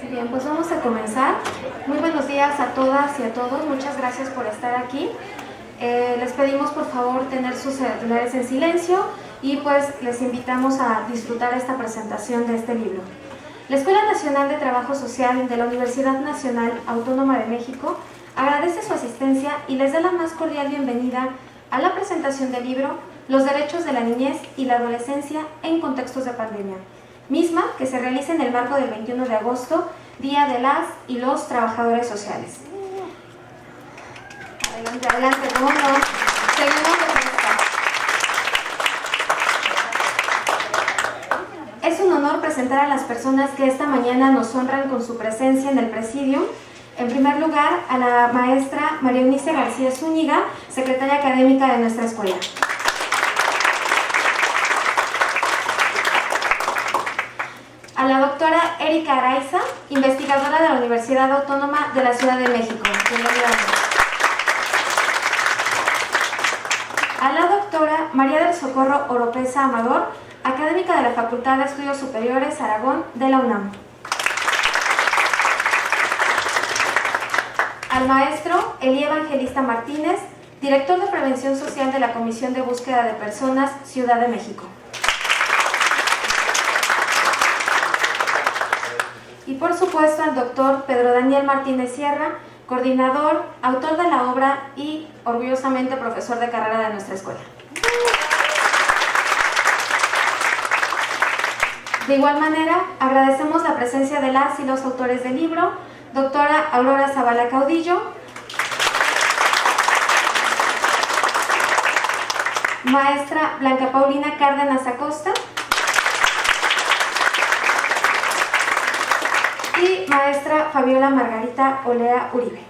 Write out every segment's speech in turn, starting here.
Bien, pues vamos a comenzar. Muy buenos días a todas y a todos. Muchas gracias por estar aquí. Les pedimos por favor tener sus celulares en silencio y pues les invitamos a disfrutar esta presentación de este libro. La Escuela Nacional de Trabajo Social de la Universidad Nacional Autónoma de México agradece su asistencia y les da la más cordial bienvenida a la presentación del libro Los derechos de la niñez y la adolescencia en contextos de pandemia, misma que se realiza en el marco del 21 de agosto, Día de las y los Trabajadores Sociales. Adelante, adelante, ¿cómo no? Seguimos de fiesta. Es un honor presentar a las personas que esta mañana nos honran con su presencia en el presidium. En primer lugar, a la maestra María Eunice García Zúñiga, secretaria académica de nuestra escuela. A la doctora Erika Araiza, investigadora de la Universidad Autónoma de la Ciudad de México. Bienvenida. A la doctora María del Socorro Oropesa Amador, académica de la Facultad de Estudios Superiores Aragón de la UNAM. Al maestro Elí Evangelista Martínez, director de Prevención Social de la Comisión de Búsqueda de Personas, Ciudad de México. Y por supuesto al doctor Pedro Daniel Martínez Sierra, coordinador, autor de la obra y orgullosamente profesor de carrera de nuestra escuela. De igual manera, agradecemos la presencia de las y los autores del libro, doctora Aurora Zavala Caudillo, maestra Blanca Paulina Cárdenas Acosta y maestra Fabiola Margarita Olea Uribe.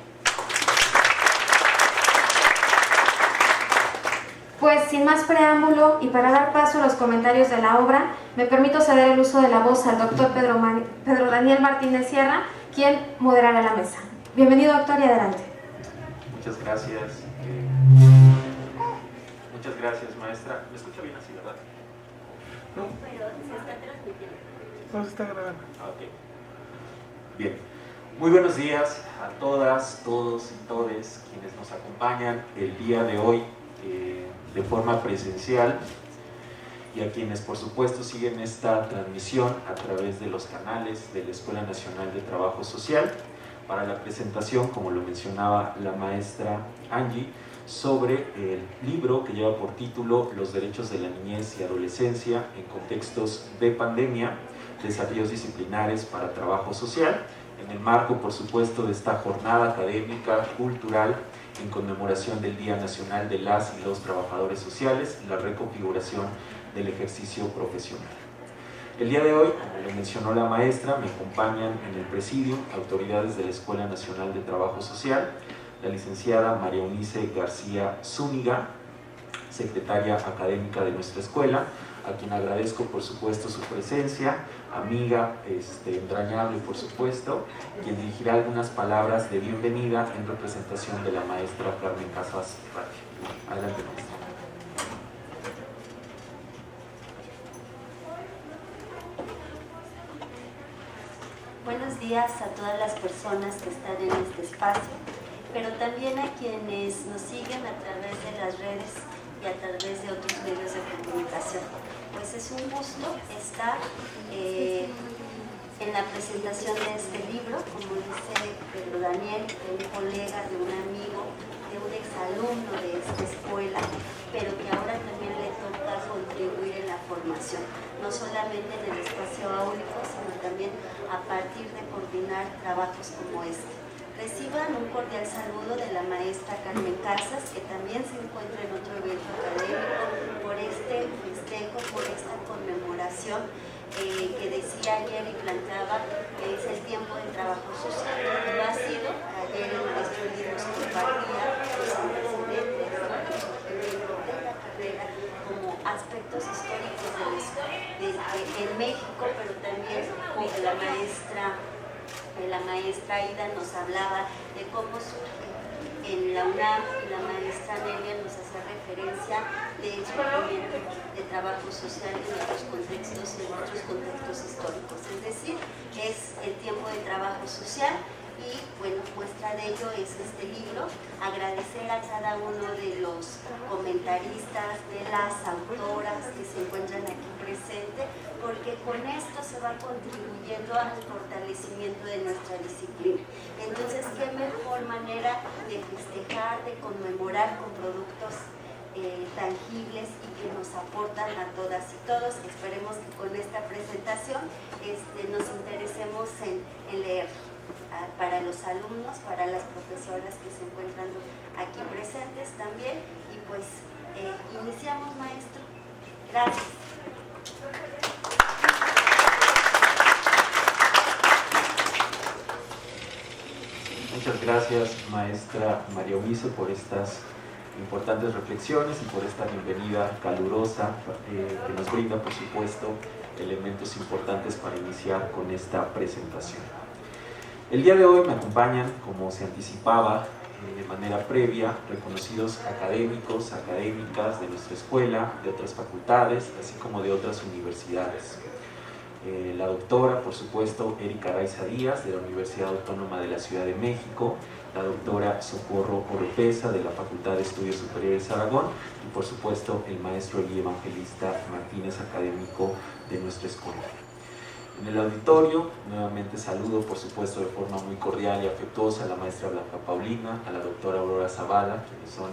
Pues sin más preámbulo y para dar paso a los comentarios de la obra, me permito ceder el uso de la voz al doctor Pedro Daniel Martínez Sierra, quien moderará la mesa. Bienvenido, doctor, y adelante. Muchas gracias. Muchas gracias, maestra. ¿Me escucha bien así, verdad? No. Pero se está transmitiendo. No se está grabando. Ok. Bien. Muy buenos días a todas, todos y todes quienes nos acompañan el día de hoy de forma presencial y a quienes por supuesto siguen esta transmisión a través de los canales de la Escuela Nacional de Trabajo Social para la presentación, como lo mencionaba la maestra Angie, sobre el libro que lleva por título Los derechos de la niñez y adolescencia en contextos de pandemia, desafíos disciplinares para trabajo social, en el marco por supuesto de esta jornada académica, cultural, en conmemoración del Día Nacional de las y los Trabajadores Sociales y la reconfiguración del ejercicio profesional. El día de hoy, como lo mencionó la maestra, me acompañan en el presidium autoridades de la Escuela Nacional de Trabajo Social, la licenciada María Eunice García Zúñiga, secretaria académica de nuestra escuela, a quien agradezco por supuesto su presencia, amiga entrañable por supuesto, quien dirigirá algunas palabras de bienvenida en representación de la maestra Carmen Casas Raggio. Adelante, maestra. Buenos días a todas las personas que están en este espacio, pero también a quienes nos siguen a través de las redes y a través de otros medios de comunicación. Pues es un gusto estar en la presentación de este libro, como dice Pedro Daniel, de un colega, de un amigo, de un exalumno de esta escuela, pero que ahora también le toca contribuir en la formación, no solamente en el espacio áulico, sino también a partir de coordinar trabajos como este. Reciban un cordial saludo de la maestra Carmen Casas, que también se encuentra en otro evento académico por este festejo, por esta conmemoración que decía ayer y planteaba que es el tiempo de trabajo social. Lo ha sido. Ayer el maestro nos compartía los antecedentes de la carrera como aspectos históricos en México, pero también como la maestra Ida nos hablaba de cómo surge en la UNAM, y la maestra Nelia nos hace referencia de descubrimiento de trabajo social en otros contextos históricos. Es decir, es el tiempo de trabajo trabajo social. Y bueno, muestra de ello es este libro. Agradecer a cada uno de los comentaristas, de las autoras que se encuentran aquí presentes, porque con esto se va contribuyendo al fortalecimiento de nuestra disciplina. Entonces, qué mejor manera de festejar, de conmemorar con productos tangibles y que nos aportan a todas y todos. Esperemos que con esta presentación nos interesemos en leer. Para los alumnos, para las profesoras que se encuentran aquí presentes también. Y pues iniciamos, maestro. Gracias. Muchas gracias, maestra María Eunice, por estas importantes reflexiones y por esta bienvenida calurosa que nos brinda, por supuesto, elementos importantes para iniciar con esta presentación. El día de hoy me acompañan, como se anticipaba de manera previa, reconocidos académicos, académicas de nuestra escuela, de otras facultades, así como de otras universidades. La doctora, por supuesto, Erika Araiza Díaz, de la Universidad Autónoma de la Ciudad de México, la doctora Socorro Oropesa, de la Facultad de Estudios Superiores Aragón, y por supuesto el maestro Eli Evangelista Martínez, académico de nuestra escuela. En el auditorio, nuevamente saludo, por supuesto, de forma muy cordial y afectuosa a la maestra Blanca Paulina, a la doctora Aurora Zavala, quienes son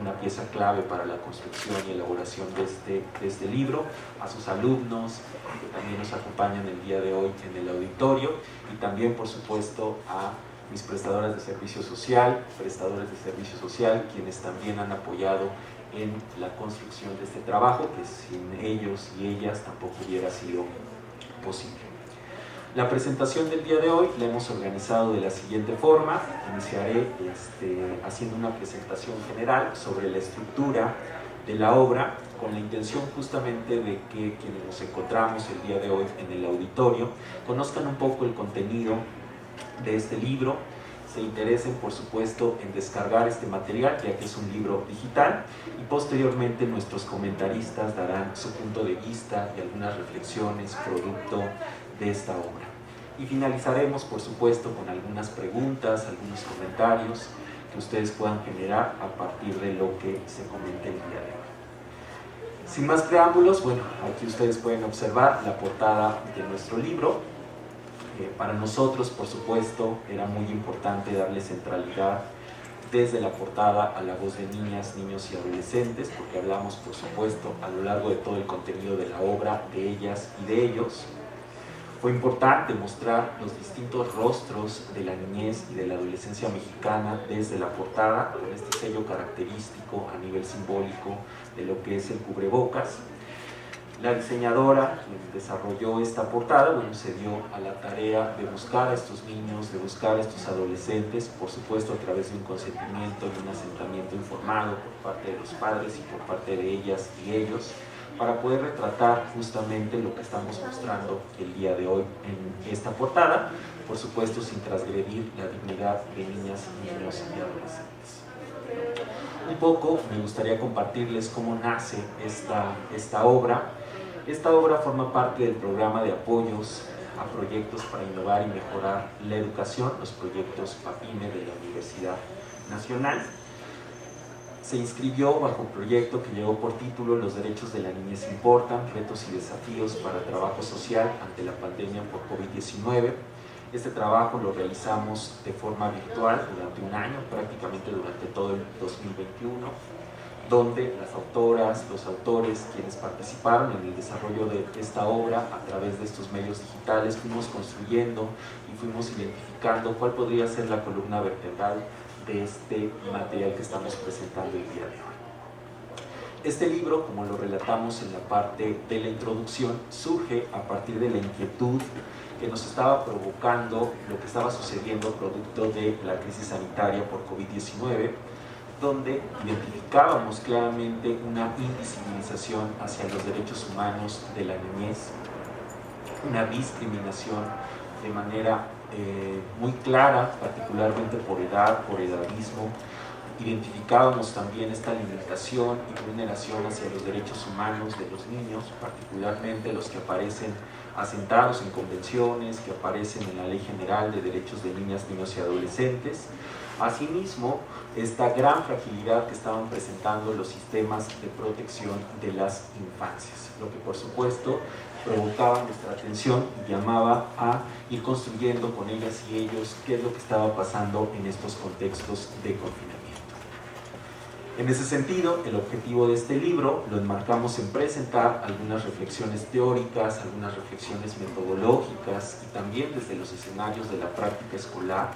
una pieza clave para la construcción y elaboración de este libro, a sus alumnos que también nos acompañan el día de hoy en el auditorio, y también, por supuesto, a mis prestadoras de servicio social, prestadores de servicio social, quienes también han apoyado en la construcción de este trabajo, que sin ellos y ellas tampoco hubiera sido posible. La presentación del día de hoy la hemos organizado de la siguiente forma. Iniciaré haciendo una presentación general sobre la estructura de la obra, con la intención justamente de que quienes nos encontramos el día de hoy en el auditorio conozcan un poco el contenido de este libro, se interesen, por supuesto, en descargar este material, ya que es un libro digital, y posteriormente nuestros comentaristas darán su punto de vista y algunas reflexiones producto de esta obra. Y finalizaremos, por supuesto, con algunas preguntas, algunos comentarios que ustedes puedan generar a partir de lo que se comente el día de hoy. Sin más preámbulos, bueno, aquí ustedes pueden observar la portada de nuestro libro. Para nosotros, por supuesto, era muy importante darle centralidad desde la portada a la voz de niñas, niños y adolescentes, porque hablamos, por supuesto, a lo largo de todo el contenido de la obra, de ellas y de ellos. Fue importante mostrar los distintos rostros de la niñez y de la adolescencia mexicana desde la portada, con este sello característico a nivel simbólico de lo que es el cubrebocas. La diseñadora quien desarrolló esta portada, bueno, se dio a la tarea de buscar a estos niños, de buscar a estos adolescentes, por supuesto a través de un consentimiento y un asentamiento informado por parte de los padres y por parte de ellas y ellos, para poder retratar justamente lo que estamos mostrando el día de hoy en esta portada, por supuesto sin transgredir la dignidad de niñas, niños y adolescentes. Un poco me gustaría compartirles cómo nace esta obra. Esta obra forma parte del programa de apoyos a proyectos para innovar y mejorar la educación, los proyectos PAPIME de la Universidad Nacional. Se inscribió bajo un proyecto que llevó por título Los derechos de la niñez importan, retos y desafíos para trabajo social ante la pandemia por COVID-19. Este trabajo lo realizamos de forma virtual durante un año, prácticamente durante todo el 2021, donde las autoras, los autores, quienes participaron en el desarrollo de esta obra a través de estos medios digitales, fuimos construyendo y fuimos identificando cuál podría ser la columna vertebral de este material que estamos presentando el día de hoy. Este libro, como lo relatamos en la parte de la introducción, surge a partir de la inquietud que nos estaba provocando lo que estaba sucediendo producto de la crisis sanitaria por COVID-19, donde identificábamos claramente una invisibilización hacia los derechos humanos de la niñez, una discriminación de manera muy clara, particularmente por edad, por edadismo. Identificábamos también esta limitación y vulneración hacia los derechos humanos de los niños, particularmente los que aparecen asentados en convenciones que aparecen en la Ley General de Derechos de Niñas, Niños y Adolescentes. Asimismo, esta gran fragilidad que estaban presentando los sistemas de protección de las infancias, lo que por supuesto provocaba nuestra atención y llamaba a ir construyendo con ellas y ellos qué es lo que estaba pasando en estos contextos de confinamiento. En ese sentido, el objetivo de este libro lo enmarcamos en presentar algunas reflexiones teóricas, algunas reflexiones metodológicas y también desde los escenarios de la práctica escolar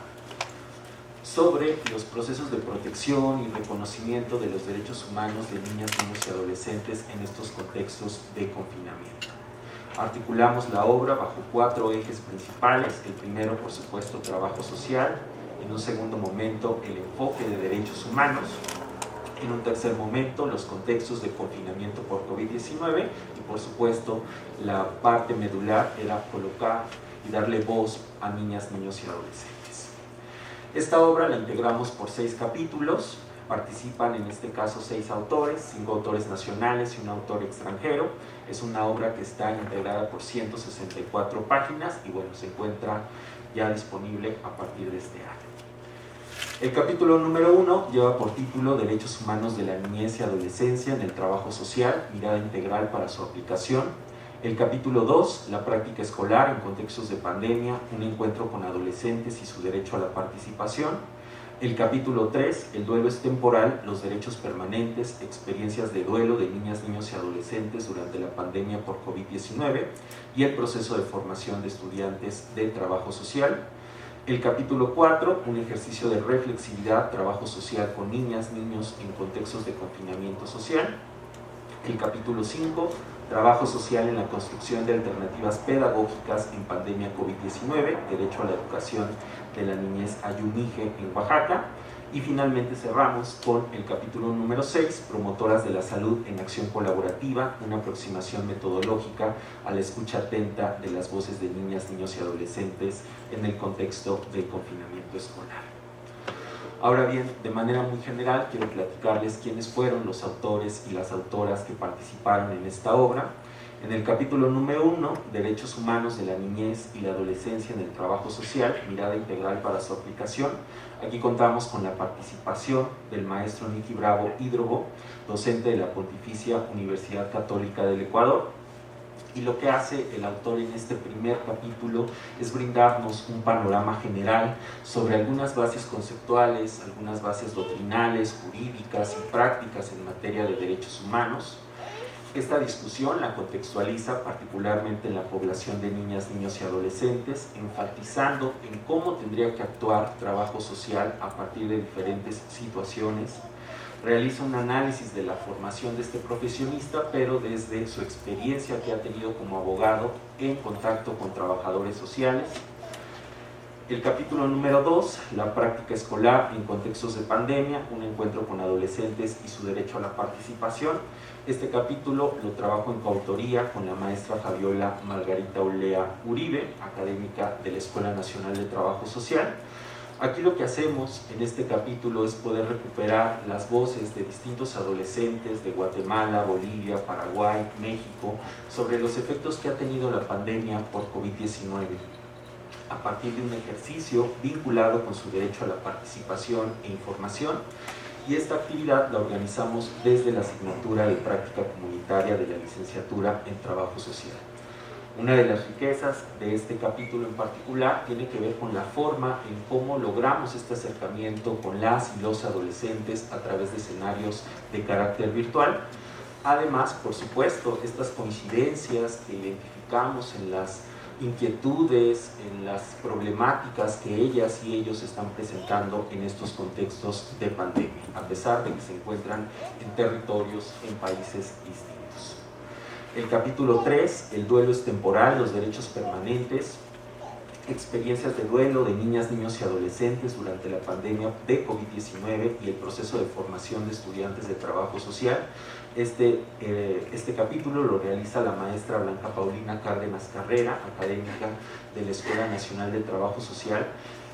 sobre los procesos de protección y reconocimiento de los derechos humanos de niñas, niños y adolescentes en estos contextos de confinamiento. Articulamos la obra bajo 4 ejes principales. El primero, por supuesto, trabajo social. En un segundo momento, el enfoque de derechos humanos. En un tercer momento, los contextos de confinamiento por COVID-19 y, por supuesto, la parte medular era colocar y darle voz a niñas, niños y adolescentes. Esta obra la integramos por 6 capítulos. Participan en este caso 6 autores, 5 autores nacionales y un autor extranjero. Es una obra que está integrada por 164 páginas y bueno, se encuentra ya disponible a partir de este año. El capítulo número 1 lleva por título Derechos Humanos de la Niñez y Adolescencia en el Trabajo Social, mirada integral para su aplicación. El capítulo 2, la práctica escolar en contextos de pandemia, un encuentro con adolescentes y su derecho a la participación. El capítulo 3, el duelo es temporal, los derechos permanentes, experiencias de duelo de niñas, niños y adolescentes durante la pandemia por COVID-19 y el proceso de formación de estudiantes de trabajo social. El capítulo 4, un ejercicio de reflexividad, trabajo social con niñas, niños en contextos de confinamiento social. El capítulo 5, trabajo social en la construcción de alternativas pedagógicas en pandemia COVID-19, derecho a la educación de la niñez Ayumije en Oaxaca. Y finalmente cerramos con el capítulo número 6, promotoras de la salud en acción colaborativa, una aproximación metodológica a la escucha atenta de las voces de niñas, niños y adolescentes en el contexto del confinamiento escolar. Ahora bien, de manera muy general, quiero platicarles quiénes fueron los autores y las autoras que participaron en esta obra. En el capítulo número 1, Derechos Humanos de la Niñez y la Adolescencia en el Trabajo Social, mirada integral para su aplicación. Aquí contamos con la participación del maestro Nicky Bravo Hidrobo, docente de la Pontificia Universidad Católica del Ecuador. Y lo que hace el autor en este primer capítulo es brindarnos un panorama general sobre algunas bases conceptuales, algunas bases doctrinales, jurídicas y prácticas en materia de derechos humanos. Esta discusión la contextualiza particularmente en la población de niñas, niños y adolescentes, enfatizando en cómo tendría que actuar trabajo social a partir de diferentes situaciones. Realiza un análisis de la formación de este profesionista, pero desde su experiencia que ha tenido como abogado en contacto con trabajadores sociales. El capítulo número 2, la práctica escolar en contextos de pandemia, un encuentro con adolescentes y su derecho a la participación. Este capítulo lo trabajo en coautoría con la maestra Fabiola Margarita Olea Uribe, académica de la Escuela Nacional de Trabajo Social. Aquí lo que hacemos en este capítulo es poder recuperar las voces de distintos adolescentes de Guatemala, Bolivia, Paraguay, México, sobre los efectos que ha tenido la pandemia por COVID-19, a partir de un ejercicio vinculado con su derecho a la participación e información. Y esta actividad la organizamos desde la asignatura de práctica comunitaria de la licenciatura en Trabajo Social. Una de las riquezas de este capítulo en particular tiene que ver con la forma en cómo logramos este acercamiento con las y los adolescentes a través de escenarios de carácter virtual. Además, por supuesto, estas coincidencias que identificamos en las inquietudes, en las problemáticas que ellas y ellos están presentando en estos contextos de pandemia, a pesar de que se encuentran en territorios, en países distintos. El capítulo 3, el duelo es temporal, los derechos permanentes, experiencias de duelo de niñas, niños y adolescentes durante la pandemia de COVID-19 y el proceso de formación de estudiantes de trabajo social. Este capítulo lo realiza la maestra Blanca Paulina Cárdenas Carrera, académica de la Escuela Nacional de Trabajo Social,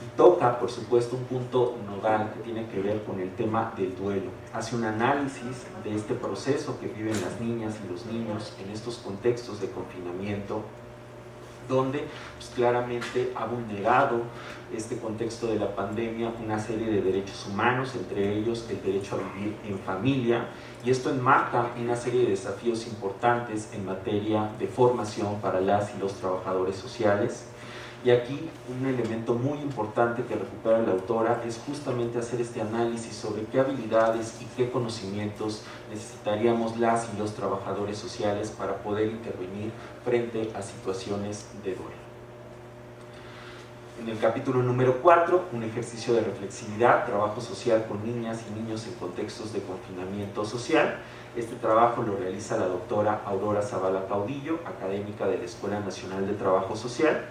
y toca, por supuesto, un punto nodal que tiene que ver con el tema del duelo. Hace un análisis de este proceso que viven las niñas y los niños en estos contextos de confinamiento donde pues, claramente ha vulnerado este contexto de la pandemia una serie de derechos humanos, entre ellos el derecho a vivir en familia, y esto enmarca una serie de desafíos importantes en materia de formación para las y los trabajadores sociales. Y aquí un elemento muy importante que recupera la autora es justamente hacer este análisis sobre qué habilidades y qué conocimientos necesitaríamos las y los trabajadores sociales para poder intervenir frente a situaciones de duelo. En el capítulo número 4, un ejercicio de reflexividad, trabajo social con niñas y niños en contextos de confinamiento social. Este trabajo lo realiza la doctora Aurora Zavala Caudillo, académica de la Escuela Nacional de Trabajo Social.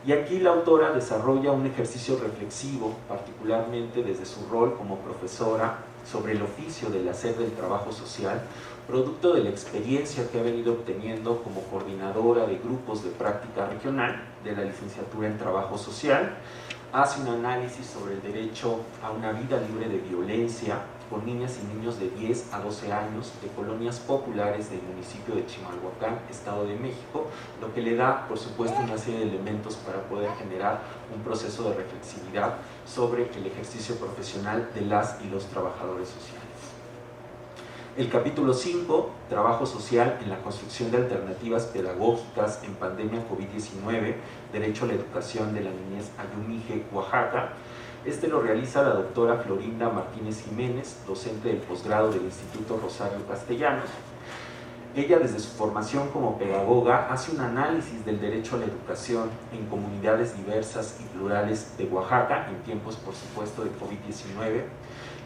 Y aquí la autora desarrolla un ejercicio reflexivo, particularmente desde su rol como profesora, sobre el oficio del hacer del trabajo social, producto de la experiencia que ha venido obteniendo como coordinadora de grupos de práctica regional de la licenciatura en Trabajo Social. Hace un análisis sobre el derecho a una vida libre de violencia con niñas y niños de 10 a 12 años de colonias populares del municipio de Chimalhuacán, Estado de México, lo que le da, por supuesto, una serie de elementos para poder generar un proceso de reflexividad sobre el ejercicio profesional de las y los trabajadores sociales. El capítulo 5, Trabajo social en la construcción de alternativas pedagógicas en pandemia COVID-19, Derecho a la educación de la niñez Ayumije, Oaxaca. Este lo realiza la doctora Florinda Martínez Jiménez, docente del posgrado del Instituto Rosario Castellanos. Ella, desde su formación como pedagoga, hace un análisis del derecho a la educación en comunidades diversas y plurales de Oaxaca, en tiempos, por supuesto, de COVID-19,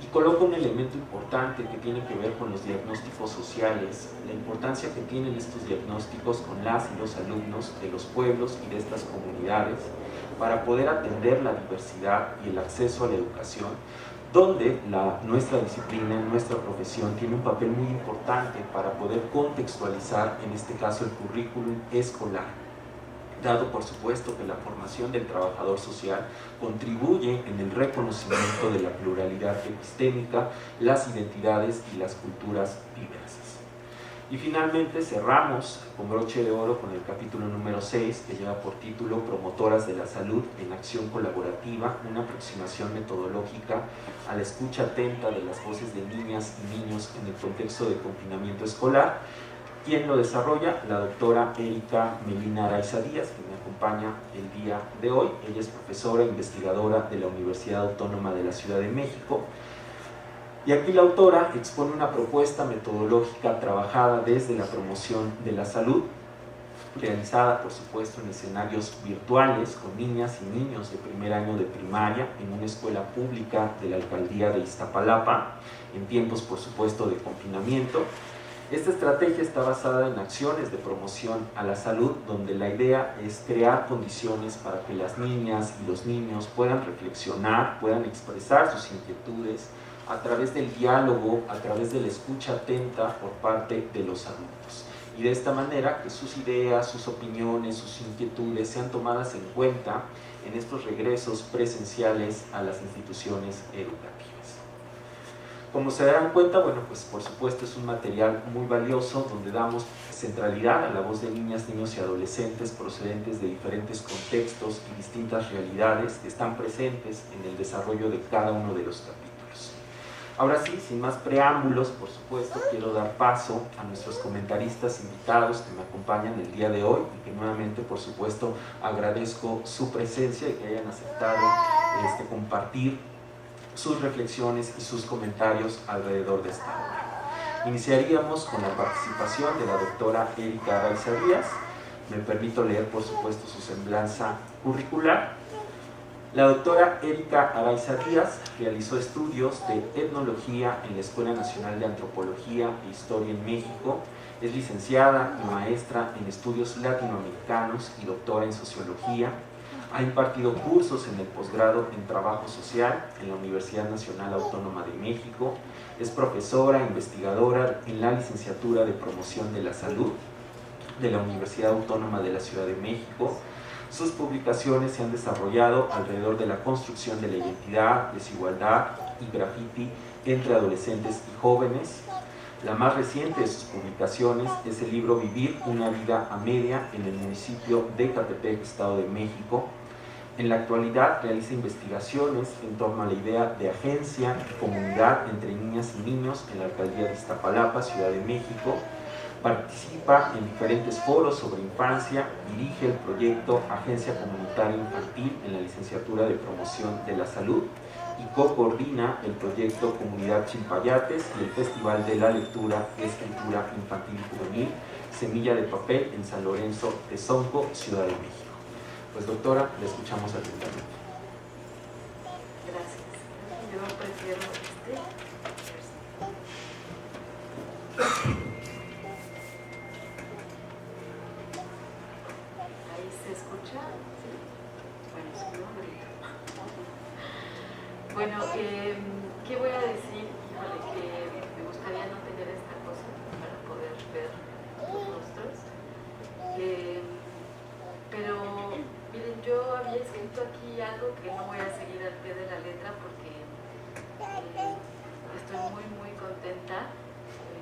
y coloca un elemento importante que tiene que ver con los diagnósticos sociales, la importancia que tienen estos diagnósticos con las y los alumnos de los pueblos y de estas comunidades para poder atender la diversidad y el acceso a la educación, donde nuestra disciplina, nuestra profesión tiene un papel muy importante para poder contextualizar, en este caso, el currículum escolar, dado por supuesto que la formación del trabajador social contribuye en el reconocimiento de la pluralidad epistémica, las identidades y las culturas diversas. Y finalmente cerramos con broche de oro con el capítulo número 6, que lleva por título Promotoras de la Salud en Acción Colaborativa, una aproximación metodológica a la escucha atenta de las voces de niñas y niños en el contexto de confinamiento escolar. Quien lo desarrolla, la doctora Erika Melina Araiza Díaz, que me acompaña el día de hoy. Ella es profesora e investigadora de la Universidad Autónoma de la Ciudad de México. Y aquí la autora expone una propuesta metodológica trabajada desde la promoción de la salud, realizada por supuesto en escenarios virtuales con niñas y niños de primer año de primaria en una escuela pública de la alcaldía de Iztapalapa, en tiempos por supuesto de confinamiento. Esta estrategia está basada en acciones de promoción a la salud, donde la idea es crear condiciones para que las niñas y los niños puedan reflexionar, puedan expresar sus inquietudes a través del diálogo, a través de la escucha atenta por parte de los adultos. Y de esta manera que sus ideas, sus opiniones, sus inquietudes sean tomadas en cuenta en estos regresos presenciales a las instituciones educativas. Como se darán cuenta, bueno, pues por supuesto es un material muy valioso donde damos centralidad a la voz de niñas, niños y adolescentes procedentes de diferentes contextos y distintas realidades que están presentes en el desarrollo de cada uno de los capítulos. Ahora sí, sin más preámbulos, por supuesto, quiero dar paso a nuestros comentaristas invitados que me acompañan el día de hoy y que nuevamente, por supuesto, agradezco su presencia y que hayan aceptado compartir sus reflexiones y sus comentarios alrededor de esta obra. Iniciaríamos con la participación de la doctora Erika Araiza Díaz. Me permito leer, por supuesto, su semblanza curricular. La doctora Erika Araiza Díaz realizó estudios de etnología en la Escuela Nacional de Antropología e Historia en México. Es licenciada y maestra en estudios latinoamericanos y doctora en sociología. Ha impartido cursos en el posgrado en Trabajo Social en la Universidad Nacional Autónoma de México. Es profesora e investigadora en la licenciatura de Promoción de la Salud de la Universidad Autónoma de la Ciudad de México. Sus publicaciones se han desarrollado alrededor de la construcción de la identidad, desigualdad y graffiti entre adolescentes y jóvenes. La más reciente de sus publicaciones es el libro Vivir una vida a media en el municipio de Ecatepec, Estado de México. En la actualidad realiza investigaciones en torno a la idea de agencia y comunidad entre niñas y niños en la alcaldía de Iztapalapa, Ciudad de México. Participa en diferentes foros sobre infancia, dirige el proyecto Agencia Comunitaria Infantil en la licenciatura de Promoción de la Salud y co-coordina el proyecto Comunidad Chilpayates y el Festival de la Lectura y Escritura Infantil y Juvenil Semilla de Papel en San Lorenzo Tezonco, Ciudad de México. Pues doctora, le escuchamos atentamente. Gracias. Yo prefiero Ahí se escucha, ¿sí? Bueno, es un grito. Bueno, ¿qué voy a decir? Híjole, que me gustaría no tener esta cosa para poder ver los rostros. Pero miren, yo había escrito aquí algo que no voy a seguir al pie de la letra porque estoy muy muy contenta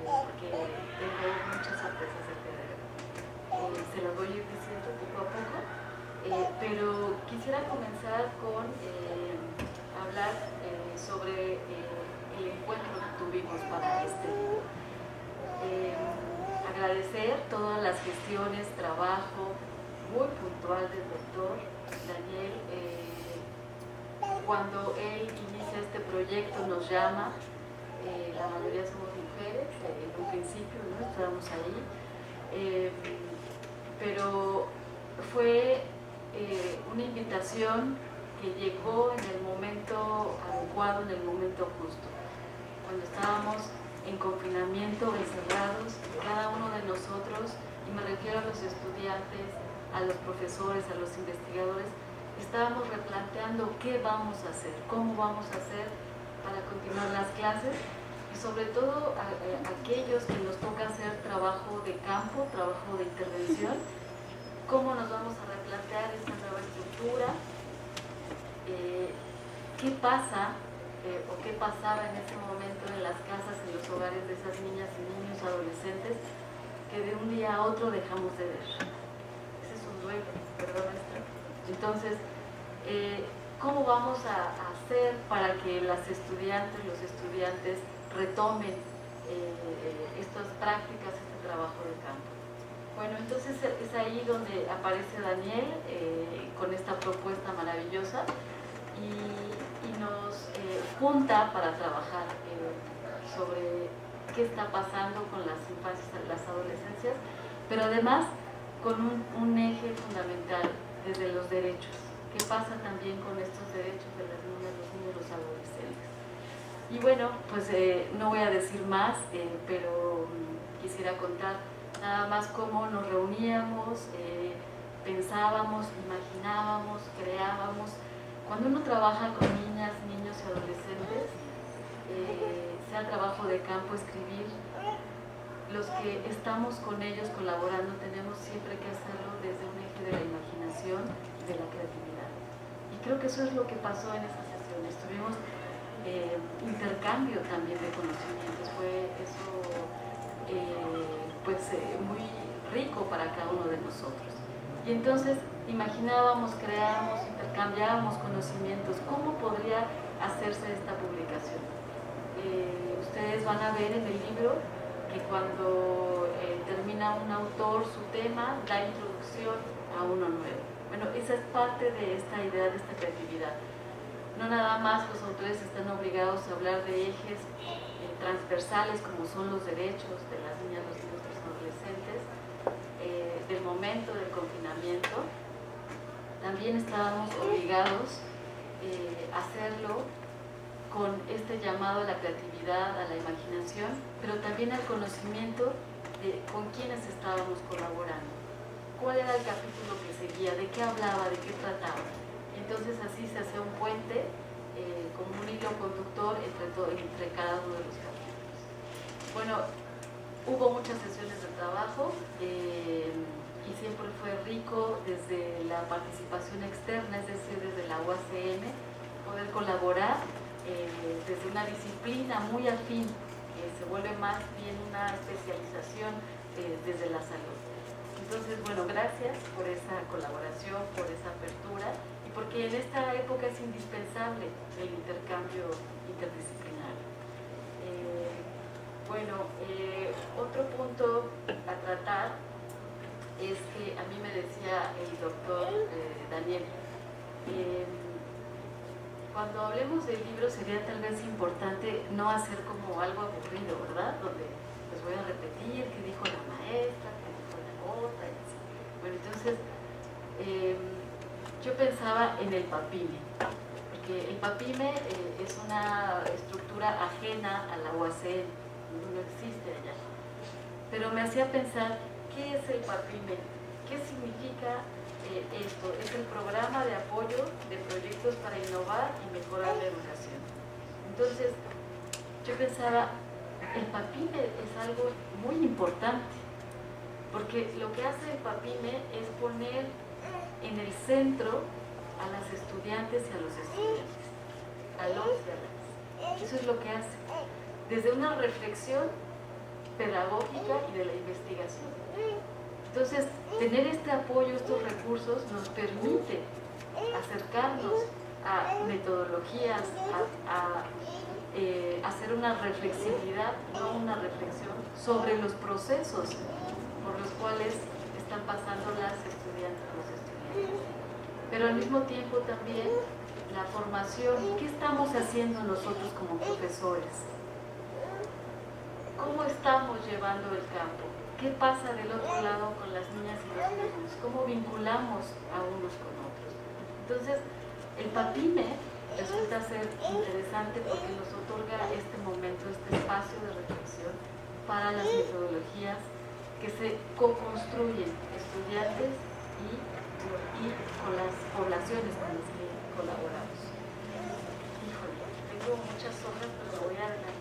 porque tengo muchas sorpresas el día de hoy. Se las voy a ir diciendo poco a poco, pero quisiera comenzar con hablar sobre el encuentro que tuvimos para este libro. Agradecer todas las gestiones, trabajo muy puntual del doctor Daniel. Cuando él inicia este proyecto nos llama, la mayoría somos mujeres, en un principio no estábamos ahí, pero fue una invitación que llegó en el momento adecuado, en el momento justo, cuando estábamos en confinamiento, encerrados, cada uno de nosotros, y me refiero a los estudiantes, a los profesores, a los investigadores, estábamos replanteando qué vamos a hacer, cómo vamos a hacer para continuar las clases y sobre todo a aquellos que nos toca hacer trabajo de campo, trabajo de intervención, cómo nos vamos a replantear esta nueva estructura, qué pasa o qué pasaba en ese momento en las casas, en los hogares de esas niñas y niños adolescentes que de un día a otro dejamos de ver. Ese es un duelo, ¿verdad, maestra? Entonces, ¿cómo vamos a hacer para que las estudiantes, los estudiantes retomen estas prácticas, este trabajo de campo? Bueno, entonces es ahí donde aparece Daniel con esta propuesta maravillosa y nos junta para trabajar sobre qué está pasando con las infancias, las adolescencias, pero además con un eje fundamental desde los derechos. ¿Qué pasa también con estos derechos de las niñas, los niños, los adolescentes? Y bueno, pues no voy a decir más, pero quisiera contar nada más cómo nos reuníamos, pensábamos, imaginábamos, creábamos. Cuando uno trabaja con niñas, niños y adolescentes, sea trabajo de campo, escribir, los que estamos con ellos colaborando tenemos siempre que hacerlo desde un eje de la imaginación y de la creatividad. Y creo que eso es lo que pasó en esas sesiones. Tuvimos intercambio también de conocimientos, fue eso muy rico para cada uno de nosotros. Y entonces imaginábamos, creábamos, intercambiábamos conocimientos. ¿Cómo podría hacerse esta publicación? Ustedes van a ver en el libro que cuando termina un autor su tema, da introducción a uno nuevo. Bueno, esa es parte de esta idea, de esta creatividad. No nada más los autores están obligados a hablar de ejes transversales como son los derechos de las niñas, los niños, los adolescentes, del momento del confinamiento. También estábamos obligados a hacerlo con este llamado a la creatividad, a la imaginación, pero también al conocimiento de con quiénes estábamos colaborando, cuál era el capítulo que seguía, de qué hablaba, de qué trataba. Entonces así se hace un puente, como un hilo conductor entre cada uno de los capítulos. Bueno, hubo muchas sesiones de trabajo y siempre fue rico desde la participación externa, es decir, desde la UACN, poder colaborar desde una disciplina muy afín que se vuelve más bien una especialización desde la salud. Entonces, bueno, gracias por esa colaboración, por esa apertura y porque en esta época es indispensable el intercambio interdisciplinario. Otro punto a tratar es que a mí me decía el doctor Daniel, cuando hablemos del libro sería tal vez importante no hacer como algo aburrido, ¿verdad? Donde les voy a repetir qué dijo la maestra, qué dijo la otra, y así. Bueno, entonces yo pensaba en el PAPIME, porque el PAPIME es una estructura ajena a la UACN, no existe allá. Pero me hacía pensar, ¿qué es el PAPIME? ¿Qué significa esto? Es el Programa de Apoyo de Proyectos para Innovar y Mejorar la Educación. Entonces, yo pensaba, el PAPIME es algo muy importante, porque lo que hace el PAPIME es poner en el centro a las estudiantes y a los estudiantes, a los y a las. Eso es lo que hace, desde una reflexión pedagógica y de la investigación. Entonces, tener este apoyo, estos recursos, nos permite acercarnos a metodologías, a hacer una reflexividad, no una reflexión, sobre los procesos por los cuales están pasando las estudiantes, los estudiantes. Pero al mismo tiempo también la formación, ¿qué estamos haciendo nosotros como profesores? ¿Cómo estamos llevando el campo? ¿Qué pasa del otro lado con las niñas y los niños? ¿Cómo vinculamos a unos con otros? Entonces, el PAPIME resulta ser interesante porque nos otorga este momento, este espacio de reflexión para las metodologías que se co-construyen estudiantes y con las poblaciones con las que colaboramos. Híjole, tengo muchas hojas, pero lo voy a adelantar.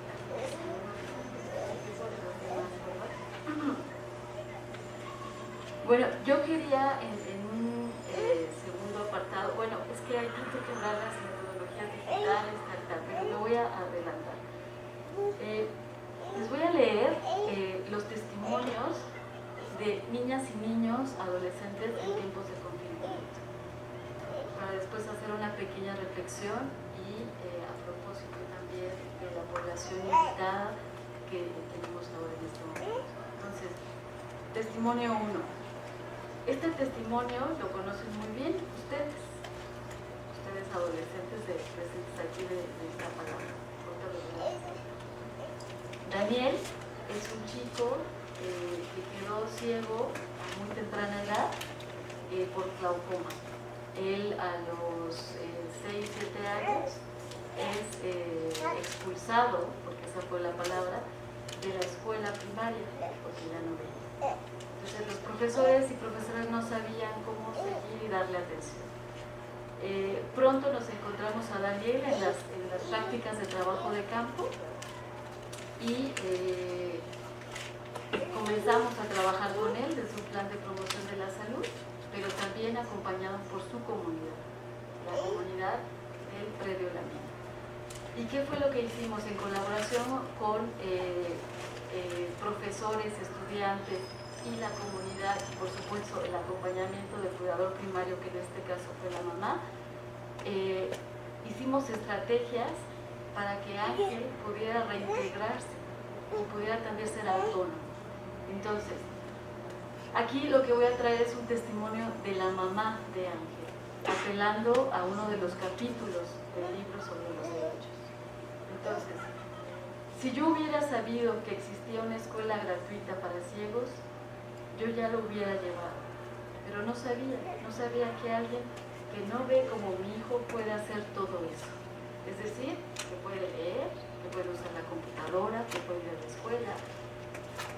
Bueno, yo quería en un segundo apartado, bueno, es que hay tanto que hablar de las metodologías digitales, tal, pero me voy a adelantar. Les voy a leer los testimonios de niñas y niños, adolescentes en tiempos de confinamiento, para después hacer una pequeña reflexión y a propósito también de la población invitada que tenemos ahora en este momento. Entonces, testimonio 1. Este testimonio lo conocen muy bien ustedes adolescentes presentes aquí de esta palabra. Daniel es un chico que quedó ciego a muy temprana edad por glaucoma. Él a los 6-7 años es expulsado, porque esa fue la palabra, de la escuela primaria, porque ya no veía. Entonces los profesores y profesoras no sabían cómo seguir y darle atención. Pronto nos encontramos a Daniel en las prácticas de trabajo de campo y comenzamos a trabajar con él desde su plan de promoción de la salud, pero también acompañado por su comunidad, la comunidad del predio La Mina. ¿Y qué fue lo que hicimos en colaboración con profesores, estudiantes y la comunidad, y por supuesto el acompañamiento del cuidador primario, que en este caso fue la mamá? Hicimos estrategias para que Ángel pudiera reintegrarse y pudiera también ser autónomo. Entonces, aquí lo que voy a traer es un testimonio de la mamá de Ángel, apelando a uno de los capítulos del libro sobre los derechos. Entonces, si yo hubiera sabido que existía una escuela gratuita para ciegos, yo ya lo hubiera llevado, pero no sabía que alguien que no ve como mi hijo puede hacer todo eso. Es decir, que puede leer, que puede usar la computadora, que puede ir a la escuela,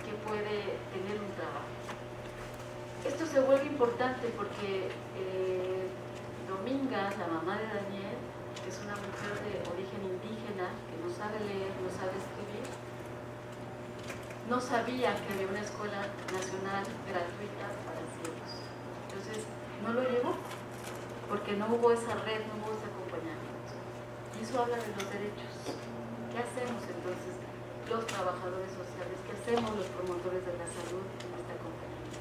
que puede tener un trabajo. Esto se vuelve importante porque Dominga, la mamá de Daniel, que es una mujer de origen indígena, que no sabe leer, no sabe escribir, no sabía que había una escuela nacional gratuita para ciegos. Entonces, no lo llevó, porque no hubo esa red, no hubo ese acompañamiento. Y eso habla de los derechos. ¿Qué hacemos entonces? los trabajadores sociales, qué hacemos los promotores de la salud en esta compañía.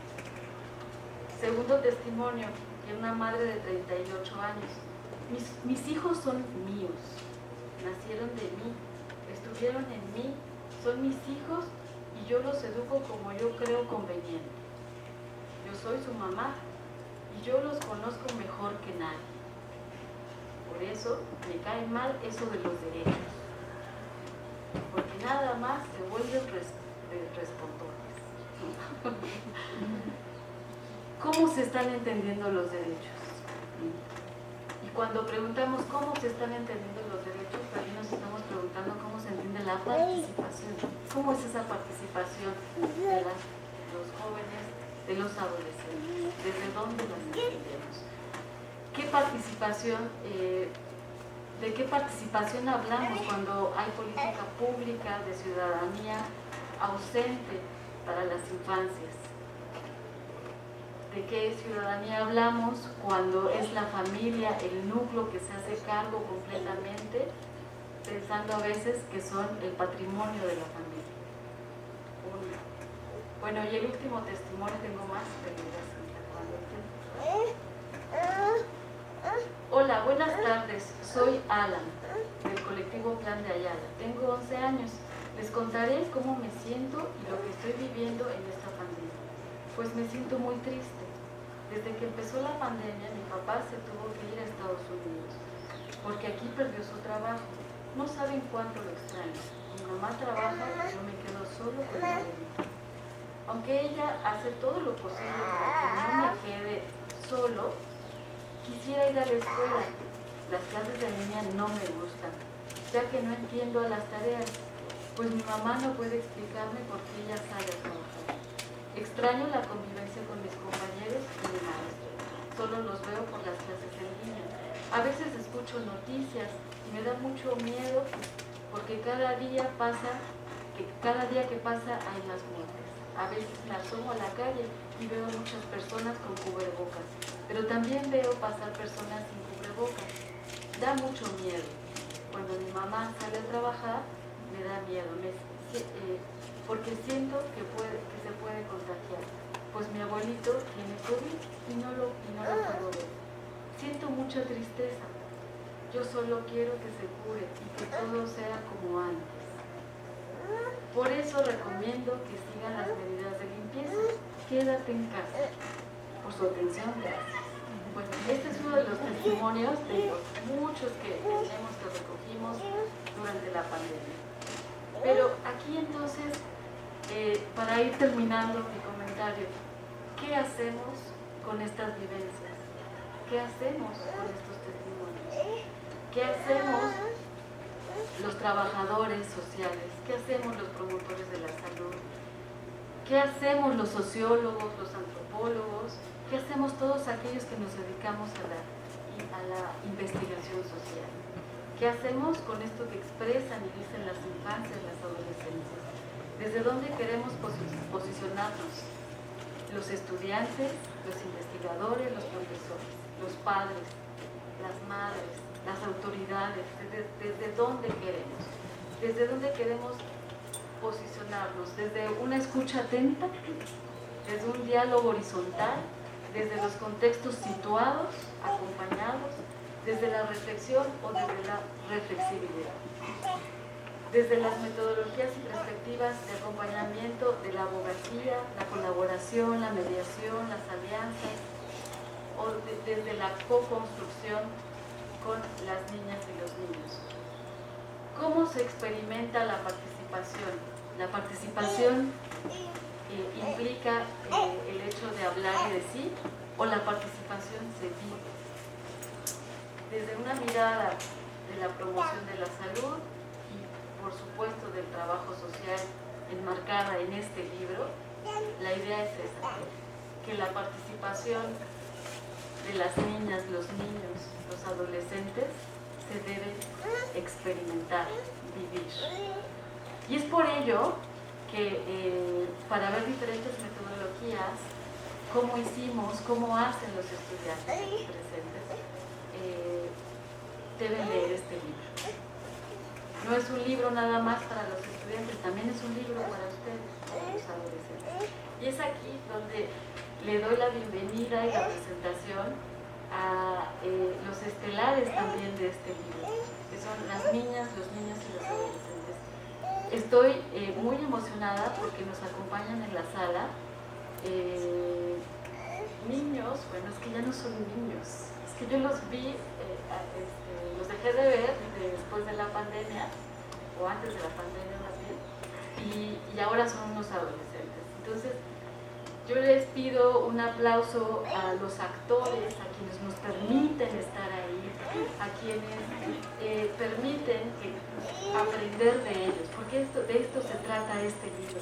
Segundo testimonio, de una madre de 38 años. Mis hijos son míos, nacieron de mí, estuvieron en mí, son mis hijos y yo los educo como yo creo conveniente. Yo soy su mamá y yo los conozco mejor que nadie. Por eso me cae mal eso de los derechos, porque nada más se vuelven respondones. ¿Cómo se están entendiendo los derechos? Y cuando preguntamos cómo se están entendiendo los derechos, también nos estamos preguntando cómo se entiende la participación. ¿Cómo es esa participación de los jóvenes, de los adolescentes? ¿Desde dónde las entendemos? ¿Qué participación, de qué participación hablamos cuando hay política pública de ciudadanía ausente para las infancias? ¿De qué ciudadanía hablamos cuando es la familia el núcleo que se hace cargo completamente, pensando a veces que son el patrimonio de la familia? Bueno, y el último testimonio, tengo más, pero ya se me está acabando el tiempo. Hola, buenas tardes, soy Alan, del colectivo Plan de Ayala. Tengo 11 años. Les contaré cómo me siento y lo que estoy viviendo en esta pandemia. Pues me siento muy triste. Desde que empezó la pandemia, mi papá se tuvo que ir a Estados Unidos, porque aquí perdió su trabajo. No saben cuánto lo extraño. Mi mamá trabaja y yo me quedo solo con mi abuelita. Aunque ella hace todo lo posible para que no me quede solo, quisiera ir a la escuela. Las clases de línea no me gustan, ya que no entiendo a las tareas, pues mi mamá no puede explicarme por qué ella sale a trabajar. Extraño la convivencia con mis compañeros y mi maestro. Solo los veo por las clases en línea. A veces escucho noticias y me da mucho miedo porque cada día que pasa hay más muertes. A veces me asomo a la calle y veo muchas personas con cubrebocas, pero también veo pasar personas sin cubrebocas. Da mucho miedo. Cuando mi mamá sale a trabajar, me da miedo. Porque siento que se puede contagiar, pues mi abuelito tiene COVID y no lo puedo ver. Siento mucha tristeza. Yo solo quiero que se cure y que todo sea como antes. Por eso recomiendo que sigan las medidas de limpieza. Quédate en casa. Por su atención, gracias. Bueno, este es uno de los testimonios de los muchos que recogimos durante la pandemia. Pero aquí entonces, para ir terminando mi comentario, ¿qué hacemos con estas vivencias? ¿Qué hacemos con estos testimonios? ¿Qué hacemos los trabajadores sociales? ¿Qué hacemos los promotores de la salud? ¿Qué hacemos los sociólogos, los antropólogos? ¿Qué hacemos todos aquellos que nos dedicamos a la investigación social? ¿Qué hacemos con esto que expresan y dicen las infancias, las adolescencias? ¿Desde dónde queremos posicionarnos? Los estudiantes, los investigadores, los profesores, los padres, las madres, las autoridades. ¿Desde dónde queremos? ¿Desde dónde queremos posicionarnos? ¿Desde una escucha atenta? ¿Desde un diálogo horizontal? ¿Desde los contextos situados, acompañados? ¿Desde la reflexión o desde la reflexibilidad? Desde las metodologías y perspectivas de acompañamiento de la abogacía, la colaboración, la mediación, las alianzas, o desde la co-construcción con las niñas y los niños. ¿Cómo se experimenta la participación? La participación implica el hecho de hablar y decir, o la participación se vive. Desde una mirada de la promoción de la salud y, por supuesto, del trabajo social enmarcada en este libro, la idea es esa, que la participación de las niñas, los niños, los adolescentes se debe experimentar, vivir. Y es por ello que para ver diferentes metodologías, cómo hicimos, cómo hacen los estudiantes aquí presentes, deben leer este libro. no es un libro nada más para los estudiantes, también es un libro para ustedes, los adolescentes. Y es aquí donde le doy la bienvenida y la presentación a los estelares también de este libro, que son las niñas, los niños y los adolescentes. Estoy muy emocionada porque nos acompañan en la sala niños, bueno, es que ya no son niños, es que yo los vi, los dejé de ver después de la pandemia, o antes de la pandemia más bien, y ahora son unos adolescentes. Entonces, yo les pido un aplauso a los actores, a quienes nos permiten estar ahí, a quienes permiten aprender de ellos, porque de esto se trata este libro,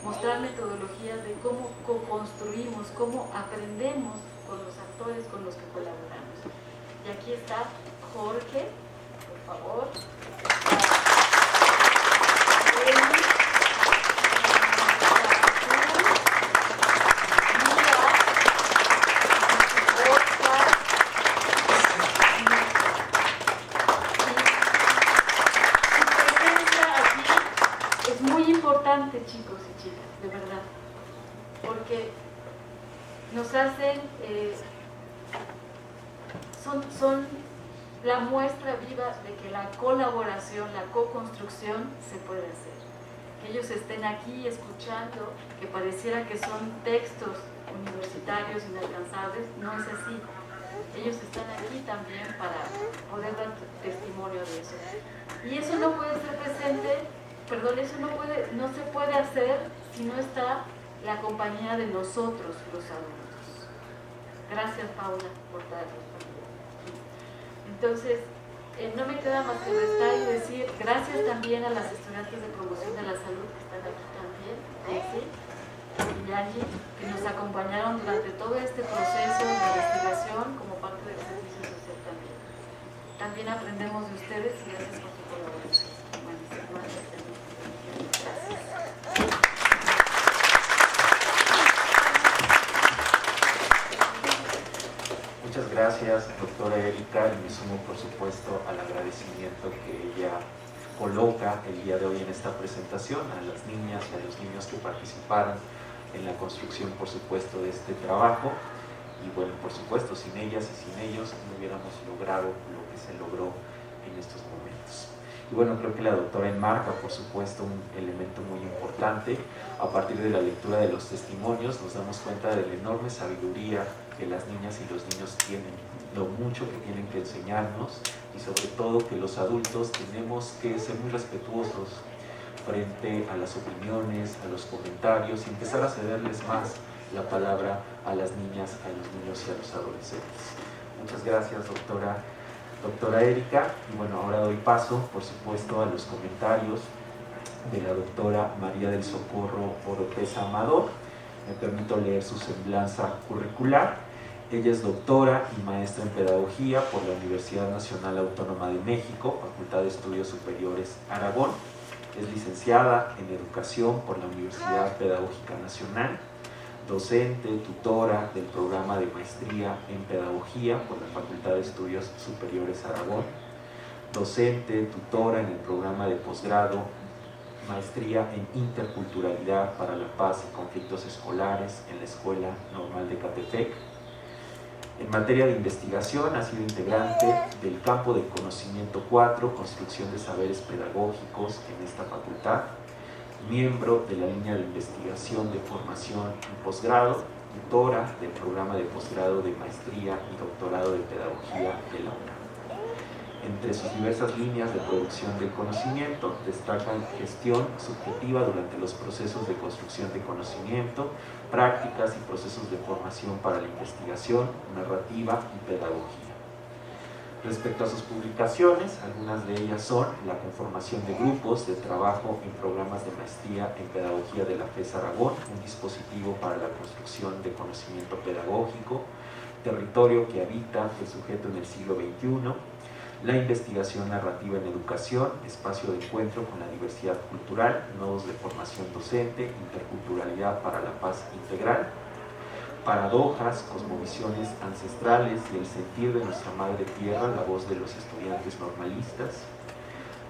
mostrar metodologías de cómo co-construimos, cómo aprendemos con los actores con los que colaboramos. Y aquí está Jorge, por favor. Chicos y chicas, de verdad, porque nos hacen, son la muestra viva de que la colaboración, la co-construcción se puede hacer. Que ellos estén aquí escuchando, que pareciera que son textos universitarios inalcanzables, no es así. Ellos están aquí también para poder dar testimonio de eso. Y eso no puede ser presente. Perdón, eso no se puede hacer si no está la compañía de nosotros, los adultos. Gracias, Paula, por darnos también. Entonces, no me queda más que restar y decir gracias también a las estudiantes de promoción de la salud que están aquí también, Dexi y Angie, que nos acompañaron durante todo este proceso de investigación como parte del servicio social también. También aprendemos de ustedes y gracias por su colaboración. Muchas gracias, doctora Erika, y me sumo por supuesto al agradecimiento que ella coloca el día de hoy en esta presentación a las niñas y a los niños que participaron en la construcción, por supuesto, de este trabajo. Y bueno, por supuesto, sin ellas y sin ellos no hubiéramos logrado lo que se logró en estos momentos. Y bueno, creo que la doctora enmarca, por supuesto, un elemento muy importante. A partir de la lectura de los testimonios nos damos cuenta de la enorme sabiduría que las niñas y los niños tienen, lo mucho que tienen que enseñarnos y sobre todo que los adultos tenemos que ser muy respetuosos frente a las opiniones, a los comentarios y empezar a cederles más la palabra a las niñas, a los niños y a los adolescentes. Muchas gracias, doctora Erika. Y bueno, ahora doy paso, por supuesto, a los comentarios de la doctora María del Socorro Oropesa Amador. Me permito leer su semblanza curricular. Ella es doctora y maestra en pedagogía por la Universidad Nacional Autónoma de México, Facultad de Estudios Superiores Aragón. Es licenciada en educación por la Universidad Pedagógica Nacional, docente, tutora del programa de maestría en pedagogía por la Facultad de Estudios Superiores Aragón, docente, tutora en el programa de posgrado, maestría en interculturalidad para la paz y conflictos escolares en la Escuela Normal de Catepec. En materia de investigación ha sido integrante del campo de conocimiento 4, construcción de saberes pedagógicos en esta facultad, miembro de la línea de investigación de formación y posgrado, tutora del programa de posgrado de maestría y doctorado de pedagogía de la UNAM. Entre sus diversas líneas de producción del conocimiento destacan gestión subjetiva durante los procesos de construcción de conocimiento, prácticas y procesos de formación para la investigación, narrativa y pedagogía. Respecto a sus publicaciones, algunas de ellas son la conformación de grupos de trabajo en programas de maestría en pedagogía de la FES Aragón, un dispositivo para la construcción de conocimiento pedagógico, territorio que habita el sujeto en el siglo XXI, la investigación narrativa en educación, espacio de encuentro con la diversidad cultural, nodos de formación docente, interculturalidad para la paz integral, paradojas, cosmovisiones ancestrales y el sentir de nuestra madre tierra, la voz de los estudiantes normalistas,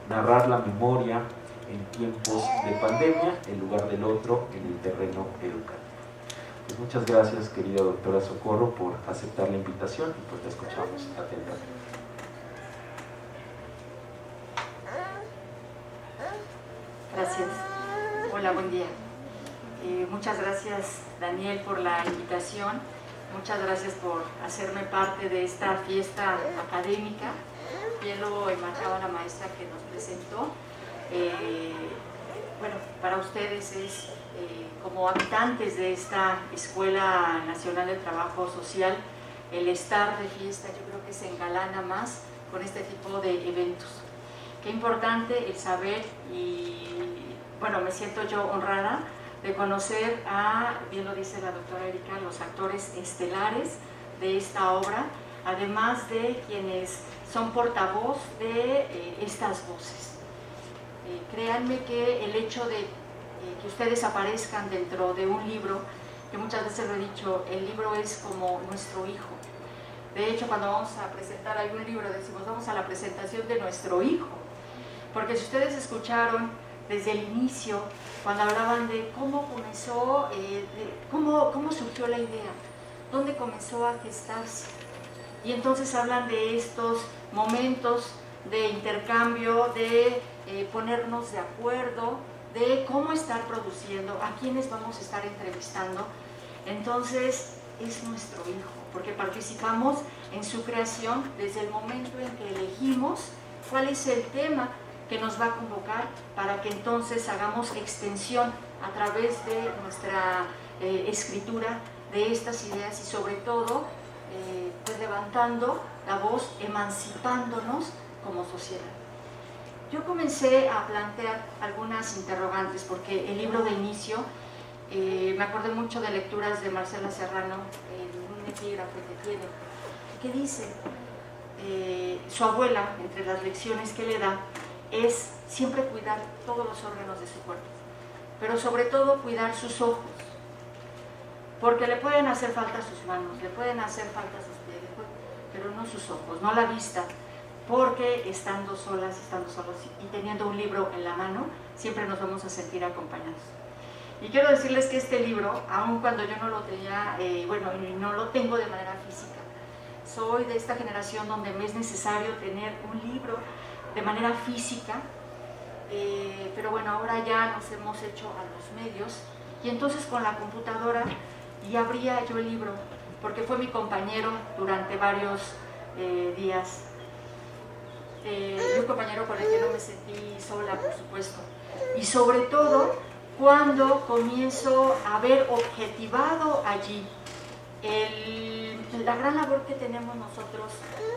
narrar la memoria en tiempos de pandemia, en lugar del otro, en el terreno educativo. Pues muchas gracias, querida doctora Socorro, por aceptar la invitación y pues la escuchamos atentamente. Gracias. Hola, buen día. Muchas gracias, Daniel, por la invitación. Muchas gracias por hacerme parte de esta fiesta académica. Bien lo enmarcaba la maestra que nos presentó. Bueno, para ustedes es como habitantes de esta Escuela Nacional de Trabajo Social, el estar de fiesta yo creo que se engalana más con este tipo de eventos. Qué importante el saber y bueno, me siento yo honrada de conocer a, bien lo dice la doctora Erika, los actores estelares de esta obra, además de quienes son portavoz de estas voces. Créanme que el hecho de que ustedes aparezcan dentro de un libro, que muchas veces lo he dicho, el libro es como nuestro hijo. De hecho, cuando vamos a presentar algún libro, decimos, vamos a la presentación de nuestro hijo. Porque si ustedes escucharon desde el inicio, cuando hablaban de cómo comenzó, cómo surgió la idea, dónde comenzó a gestarse. Y entonces hablan de estos momentos de intercambio, de ponernos de acuerdo, de cómo estar produciendo, a quiénes vamos a estar entrevistando. Entonces es nuestro hijo, porque participamos en su creación desde el momento en que elegimos cuál es el tema que nos va a convocar para que entonces hagamos extensión a través de nuestra escritura de estas ideas y sobre todo pues levantando la voz, emancipándonos como sociedad. Yo comencé a plantear algunas interrogantes porque el libro de inicio, me acordé mucho de lecturas de Marcela Serrano, un epígrafe que tiene, que dice, su abuela, entre las lecciones que le da, es siempre cuidar todos los órganos de su cuerpo, pero sobre todo cuidar sus ojos, porque le pueden hacer falta sus manos, le pueden hacer falta sus pies, pero no sus ojos, no la vista, porque estando solos y teniendo un libro en la mano, siempre nos vamos a sentir acompañados. Y quiero decirles que este libro, aun cuando yo no lo tenía, no lo tengo de manera física, soy de esta generación donde me es necesario tener un libro de manera física, pero bueno, ahora ya nos hemos hecho a los medios, y entonces con la computadora, y abría yo el libro, porque fue mi compañero durante varios días, un compañero con el que no me sentí sola, por supuesto, y sobre todo cuando comienzo a ver objetivado allí la gran labor que tenemos nosotros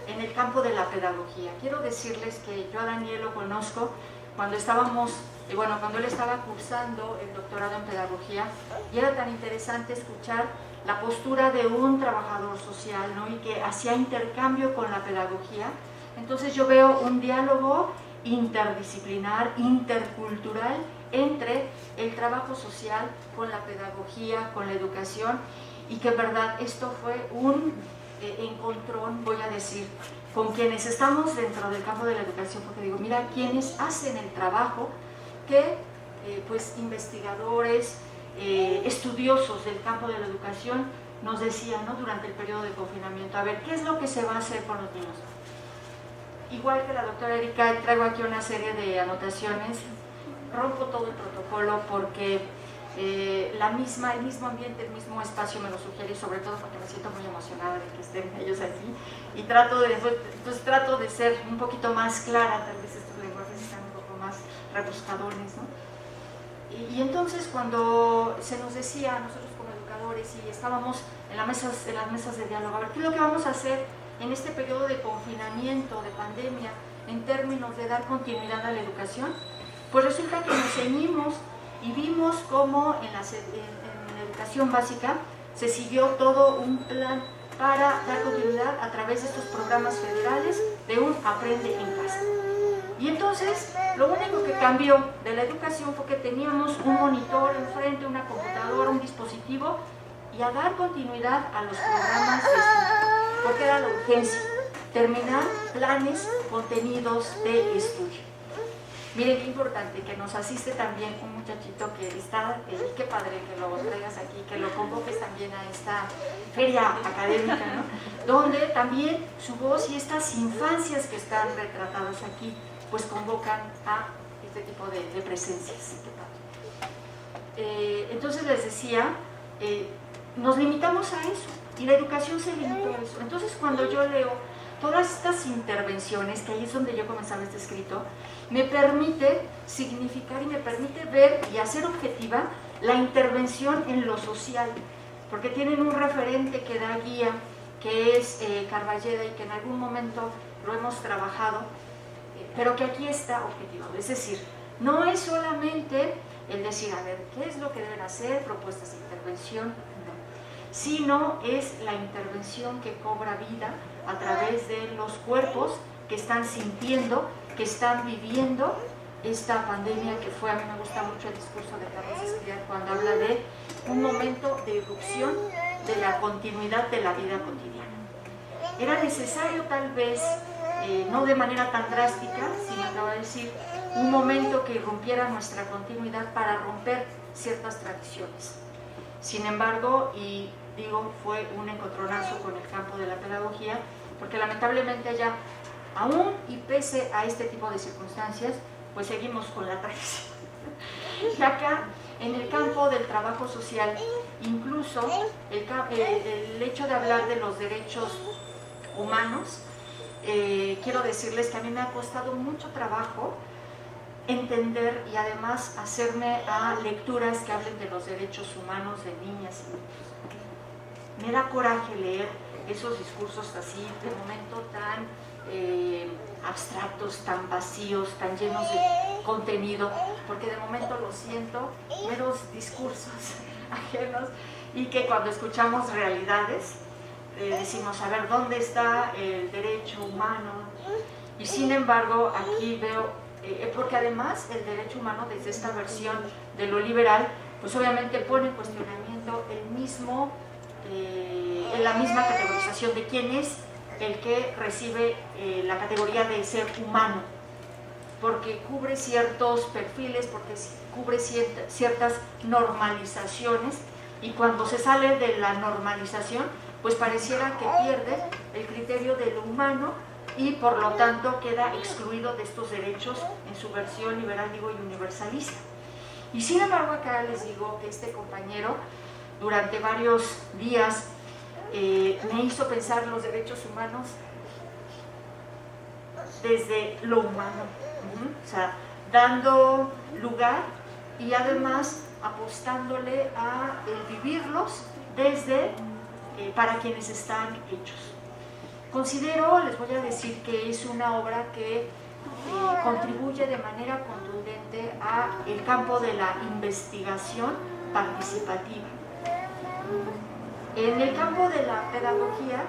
en el campo de la pedagogía. Quiero decirles que yo a Daniel lo conozco cuando cuando él estaba cursando el doctorado en pedagogía, y era tan interesante escuchar la postura de un trabajador social, ¿no? Y que hacía intercambio con la pedagogía. Entonces yo veo un diálogo interdisciplinar, intercultural, entre el trabajo social con la pedagogía, con la educación, y que en verdad esto fue un encontrón, voy a decir, con quienes estamos dentro del campo de la educación, porque digo, mira, quienes hacen el trabajo que pues investigadores, estudiosos del campo de la educación nos decían, ¿no? Durante el periodo de confinamiento, a ver, ¿qué es lo que se va a hacer con los niños? Igual que la doctora Erika, traigo aquí una serie de anotaciones, rompo todo el protocolo porque el mismo ambiente, el mismo espacio me lo sugiere, y sobre todo porque me siento muy emocionada de que estén ellos aquí, y trato de ser un poquito más clara, tal vez estos lenguajes están un poco más rebuscadores, ¿no? Y entonces cuando se nos decía a nosotros como educadores, y estábamos en las mesas de diálogo, a ver, ¿qué es lo que vamos a hacer en este periodo de confinamiento, de pandemia, en términos de dar continuidad a la educación? Pues resulta que nos ceñimos y vimos cómo en la educación básica se siguió todo un plan para dar continuidad a través de estos programas federales de un aprende en casa. Y entonces lo único que cambió de la educación fue que teníamos un monitor enfrente, una computadora, un dispositivo, y a dar continuidad a los programas de estudio, porque era la urgencia, terminar planes, contenidos de estudio. Miren qué importante, que nos asiste también un muchachito que está, qué padre que lo traigas aquí, que lo convoques también a esta feria académica, ¿no? Donde también su voz y estas infancias que están retratadas aquí, pues convocan a este tipo de presencias. Entonces les decía, nos limitamos a eso, y la educación se limitó a eso. Entonces cuando yo leo todas estas intervenciones, que ahí es donde yo comenzaba este escrito, me permite significar y me permite ver y hacer objetiva la intervención en lo social, porque tienen un referente que da guía, que es Carballeda, y que en algún momento lo hemos trabajado, pero que aquí está objetivado. Es decir, no es solamente el decir, a ver, ¿qué es lo que deben hacer? Propuestas de intervención, no, sino es la intervención que cobra vida a través de los cuerpos que están sintiendo, que están viviendo esta pandemia, que fue, a mí me gusta mucho el discurso de Carlos Escrivá cuando habla de un momento de irrupción de la continuidad de la vida cotidiana. Era necesario tal vez, no de manera tan drástica, sino acabo de decir, un momento que irrumpiera nuestra continuidad para romper ciertas tradiciones. Sin embargo, y digo, fue un encontronazo con el campo de la pedagogía, porque lamentablemente ya, aún y pese a este tipo de circunstancias, pues seguimos con la tradición. Y acá, en el campo del trabajo social, incluso el hecho de hablar de los derechos humanos, quiero decirles que a mí me ha costado mucho trabajo entender y además hacerme a lecturas que hablen de los derechos humanos de niñas y niños. Me da coraje leer esos discursos así, de momento tan abstractos, tan vacíos, tan llenos de contenido, porque de momento lo siento, meros discursos ajenos, y que cuando escuchamos realidades decimos, a ver, ¿dónde está el derecho humano? Y sin embargo, aquí veo, porque además el derecho humano desde esta versión de lo liberal, pues obviamente pone en cuestionamiento la misma categorización de quién es el que recibe la categoría de ser humano, porque cubre ciertos perfiles, porque cubre ciertas normalizaciones, y cuando se sale de la normalización, pues pareciera que pierde el criterio de lo humano y por lo tanto queda excluido de estos derechos en su versión liberal, digo, y universalista. Y sin embargo acá les digo que este compañero durante varios días me hizo pensar los derechos humanos desde lo humano, o sea, dando lugar y además apostándole a vivirlos desde para quienes están hechos. Considero, les voy a decir, que es una obra que contribuye de manera contundente al campo de la investigación participativa. En el campo de la pedagogía,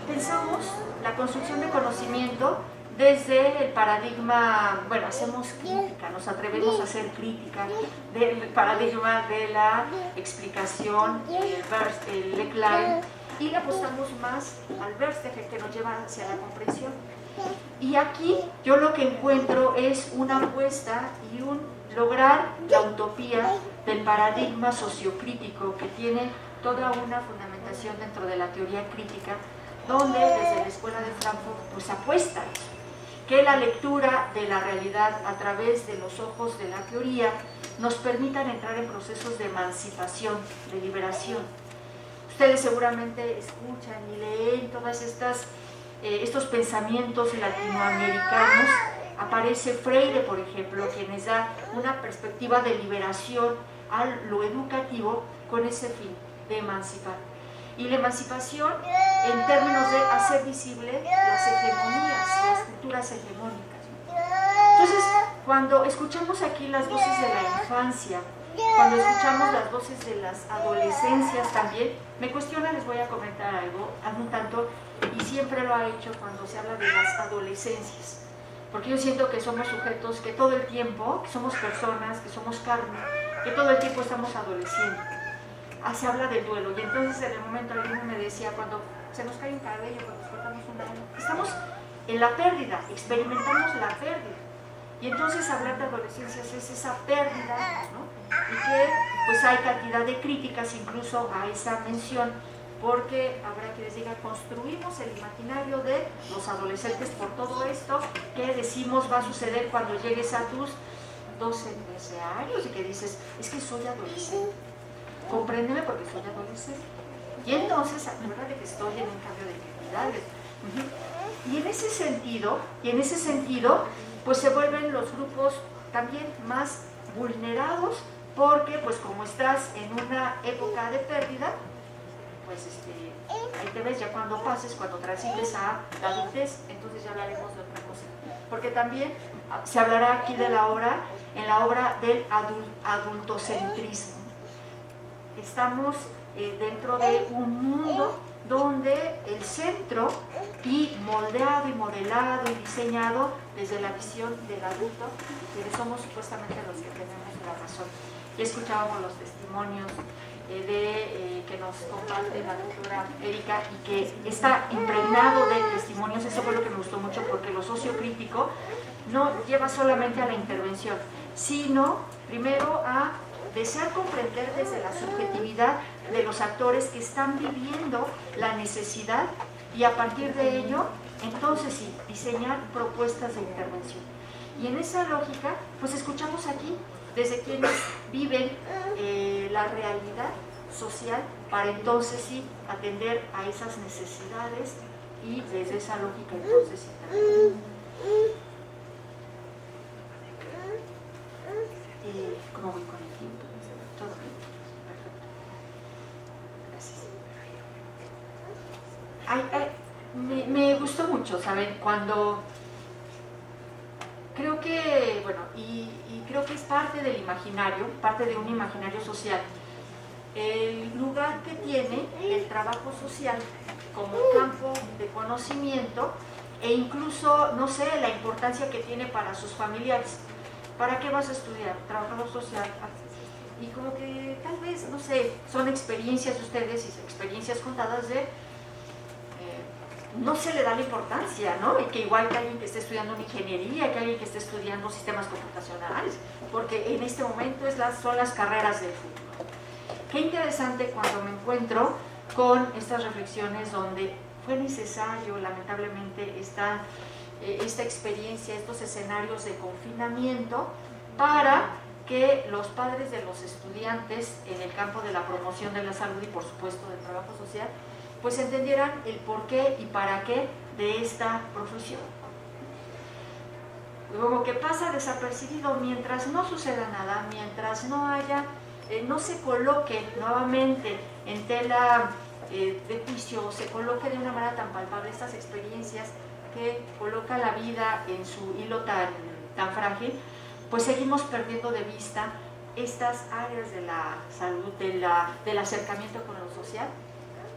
pensamos la construcción de conocimiento desde el paradigma, bueno, hacemos crítica, nos atrevemos a hacer crítica del paradigma de la explicación, el Leclerc, y apostamos más al Verstegen, que nos lleva hacia la comprensión. Y aquí yo lo que encuentro es una apuesta y un lograr la utopía del paradigma sociocrítico, que tiene toda una fundamentación dentro de la teoría crítica, donde desde la Escuela de Frankfurt pues apuesta eso, que la lectura de la realidad a través de los ojos de la teoría nos permitan entrar en procesos de emancipación, de liberación. Ustedes seguramente escuchan y leen todas estos pensamientos latinoamericanos. Aparece Freire, por ejemplo, quien les da una perspectiva de liberación a lo educativo con ese fin de emancipar. Y la emancipación en términos de hacer visible las hegemonías, las culturas hegemónicas. Entonces, cuando escuchamos aquí las voces de la infancia, cuando escuchamos las voces de las adolescencias también, me cuestiona, les voy a comentar algo, un tanto, y siempre lo ha hecho cuando se habla de las adolescencias, porque yo siento que somos sujetos que todo el tiempo, que somos personas, que somos carne, que todo el tiempo estamos adoleciendo. Se habla del duelo, y entonces en el momento alguno me decía, cuando se nos cae un cabello, cuando nos cortamos una mano, estamos en la pérdida, experimentamos la pérdida. Y entonces hablar de adolescencias es esa pérdida, ¿no? Y que pues hay cantidad de críticas incluso a esa mención, porque habrá que les diga, construimos el imaginario de los adolescentes por todo esto que decimos va a suceder cuando llegues a tus 12, 13 años y que dices, es que soy adolescente, compréndeme porque soy adolescente. Y entonces acuérdate que estoy en un cambio de prioridades. Y en ese sentido, pues se vuelven los grupos también más vulnerados, porque pues como estás en una época de pérdida, pues ahí te ves ya cuando pases, cuando transites a la adultez, entonces ya hablaremos de otra cosa. Porque también se hablará aquí de la obra, en la obra del adultocentrismo. Estamos dentro de un mundo donde el centro y moldeado y modelado y diseñado desde la visión del adulto, que somos supuestamente los que tenemos la razón. Ya escuchábamos los testimonios que nos comparte la doctora Erika y que está impregnado de testimonios. Eso fue lo que me gustó mucho, porque lo sociocrítico no lleva solamente a la intervención, sino primero a desear comprender desde la subjetividad de los actores que están viviendo la necesidad y a partir de ello, entonces sí, diseñar propuestas de intervención. Y en esa lógica, pues escuchamos aquí desde quienes viven la realidad social para entonces sí atender a esas necesidades y desde esa lógica entonces intervenir. ¿Cómo voy con el tiempo? Todo bien. Perfecto. Gracias. Me gustó mucho, ¿saben? Cuando creo que, bueno, y creo que es parte del imaginario, parte de un imaginario social, el lugar que tiene el trabajo social como campo de conocimiento e incluso, no sé, la importancia que tiene para sus familiares. ¿Para qué vas a estudiar? Trabajador social. Y como que tal vez, no sé, son experiencias de ustedes y experiencias contadas de no se le da la importancia, ¿no? Y que igual que alguien que esté estudiando una ingeniería, que alguien que esté estudiando sistemas computacionales, porque en este momento son las carreras del futuro. Qué interesante cuando me encuentro con estas reflexiones donde fue necesario, lamentablemente, esta experiencia, estos escenarios de confinamiento para que los padres de los estudiantes en el campo de la promoción de la salud y por supuesto del trabajo social, pues entendieran el por qué y para qué de esta profesión. Como que pasa desapercibido mientras no suceda nada, mientras no haya, no se coloque nuevamente en tela de juicio, se coloque de una manera tan palpable estas experiencias que coloca la vida en su hilo tan frágil, pues seguimos perdiendo de vista estas áreas de la salud, del acercamiento con lo social,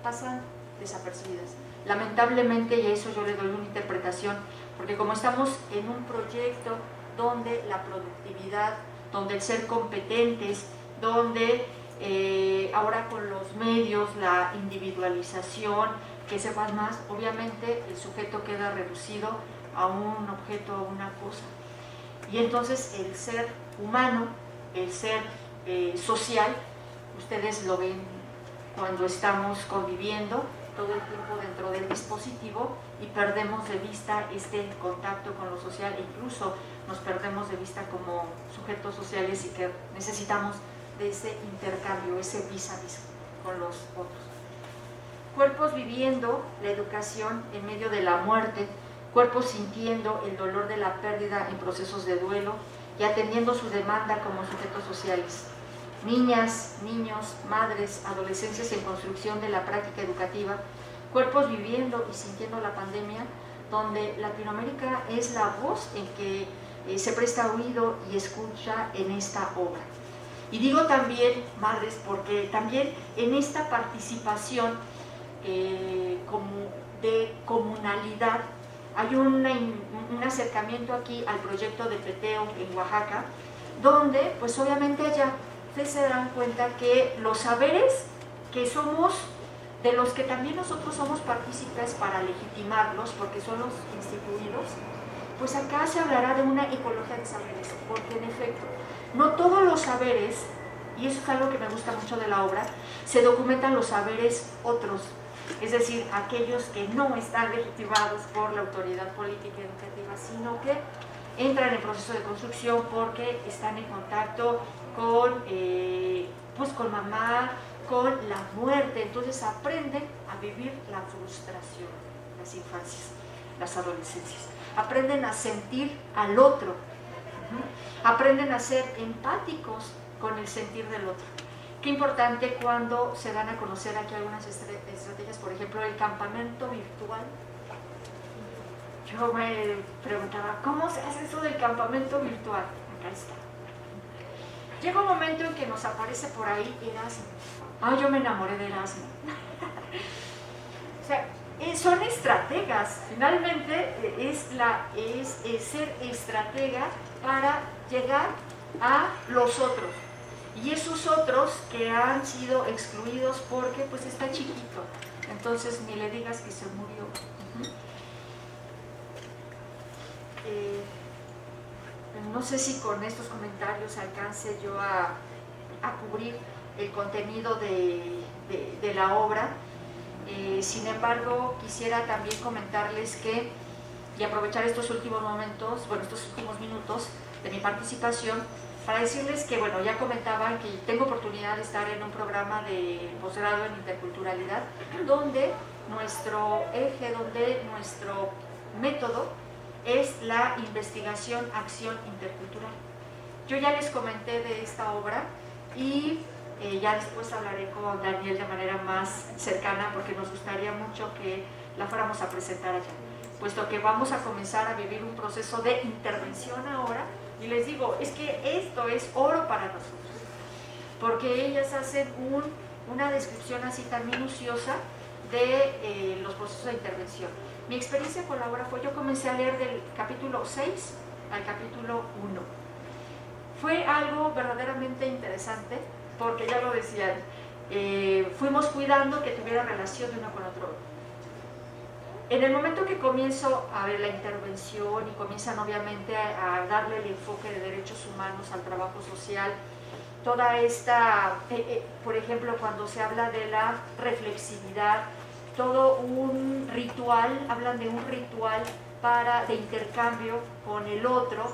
pasan desapercibidas. Lamentablemente, y a eso yo le doy una interpretación, porque como estamos en un proyecto donde la productividad, donde el ser competentes, donde ahora con los medios, la individualización, que sepas más, obviamente el sujeto queda reducido a un objeto, a una cosa. Y entonces el ser humano, el ser social, ustedes lo ven cuando estamos conviviendo todo el tiempo dentro del dispositivo y perdemos de vista este contacto con lo social, incluso nos perdemos de vista como sujetos sociales y que necesitamos de ese intercambio, ese vis a vis con los otros. Cuerpos viviendo la educación en medio de la muerte, cuerpos sintiendo el dolor de la pérdida en procesos de duelo y atendiendo su demanda como sujetos sociales. Niñas, niños, madres, adolescencias en construcción de la práctica educativa, cuerpos viviendo y sintiendo la pandemia, donde Latinoamérica es la voz en que se presta oído y escucha en esta obra. Y digo también, madres, porque también en esta participación como de comunalidad hay un acercamiento aquí al proyecto de Peteo en Oaxaca, donde pues obviamente allá ustedes se dan cuenta que los saberes que somos, de los que también nosotros somos partícipes para legitimarlos, porque son los instituidos, Pues acá se hablará de una ecología de saberes, porque en efecto, no todos los saberes, y eso es algo que me gusta mucho de la obra, se documentan los saberes otros, es decir, aquellos que no están legitimados por la autoridad política y educativa, sino que entran en proceso de construcción porque están en contacto con, pues con mamá, con la muerte, entonces aprenden a vivir la frustración, las infancias, las adolescencias, aprenden a sentir al otro, aprenden a ser empáticos con el sentir del otro. Qué importante cuando se dan a conocer aquí algunas estrategias, por ejemplo, el campamento virtual. Yo me preguntaba, ¿cómo se hace eso del campamento virtual? Acá está. Llega un momento en que nos aparece por ahí Erasmo. Ah, yo me enamoré de Erasmo. O sea, son estrategas. Finalmente es ser estratega para llegar a los otros. Y esos otros que han sido excluidos porque pues está chiquito. Entonces ni le digas que se murió. No sé si con estos comentarios alcance yo a cubrir el contenido de la obra. Sin embargo, quisiera también comentarles que, y aprovechar estos últimos momentos, bueno, estos últimos minutos de mi participación, para decirles que, bueno, ya comentaban que tengo oportunidad de estar en un programa de posgrado en interculturalidad, donde nuestro eje, donde nuestro método es la investigación, acción intercultural. Yo ya les comenté de esta obra y ya después hablaré con Daniel de manera más cercana porque nos gustaría mucho que la fuéramos a presentar allá, puesto que vamos a comenzar a vivir un proceso de intervención ahora. Y les digo, es que esto es oro para nosotros, porque ellas hacen una descripción así tan minuciosa de los procesos de intervención. Mi experiencia con la obra fue, yo comencé a leer del capítulo 6 al capítulo 1. Fue algo verdaderamente interesante, porque ya lo decían, fuimos cuidando que tuviera relación de uno con otro. En el momento que comienzo a ver la intervención y comienzan obviamente a darle el enfoque de derechos humanos al trabajo social, toda esta, por ejemplo, cuando se habla de la reflexividad, todo un ritual, hablan de un ritual de intercambio con el otro,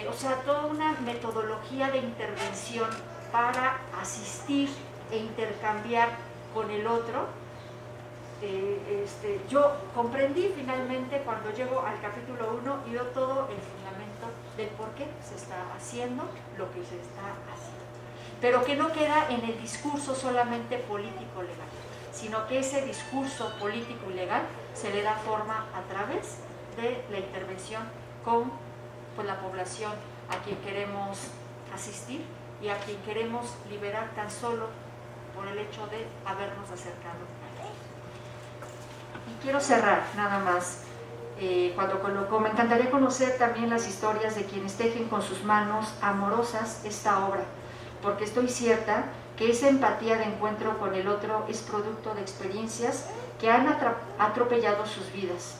o sea, toda una metodología de intervención para asistir e intercambiar con el otro. Yo comprendí finalmente cuando llego al capítulo 1 y veo todo el fundamento del por qué se está haciendo lo que se está haciendo, pero que no queda en el discurso solamente político-legal, sino que ese discurso político y legal se le da forma a través de la intervención con pues, la población a quien queremos asistir y a quien queremos liberar tan solo por el hecho de habernos acercado a él. Y quiero cerrar nada más, me encantaría conocer también las historias de quienes tejen con sus manos amorosas esta obra, porque estoy cierta que esa empatía de encuentro con el otro es producto de experiencias que han atropellado sus vidas.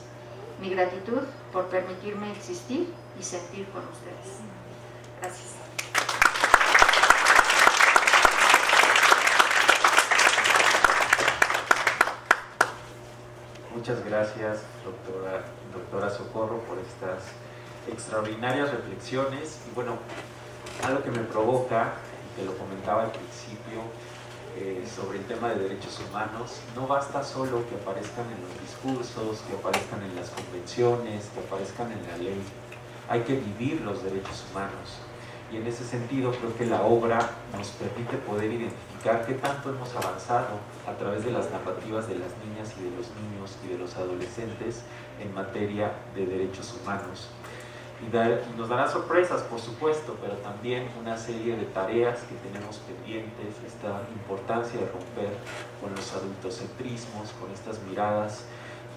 Mi gratitud por permitirme existir y sentir con ustedes. Gracias. Muchas gracias, doctora Socorro, por estas extraordinarias reflexiones. Y bueno, algo que me provoca, y que lo comentaba al principio, sobre el tema de derechos humanos, no basta solo que aparezcan en los discursos, que aparezcan en las convenciones, que aparezcan en la ley. Hay que vivir los derechos humanos. Y en ese sentido creo que la obra nos permite poder identificar qué tanto hemos avanzado a través de las narrativas de las niñas y de los niños y de los adolescentes en materia de derechos humanos. Y nos dará sorpresas, por supuesto, pero también una serie de tareas que tenemos pendientes, esta importancia de romper con los adultocentrismos, con estas miradas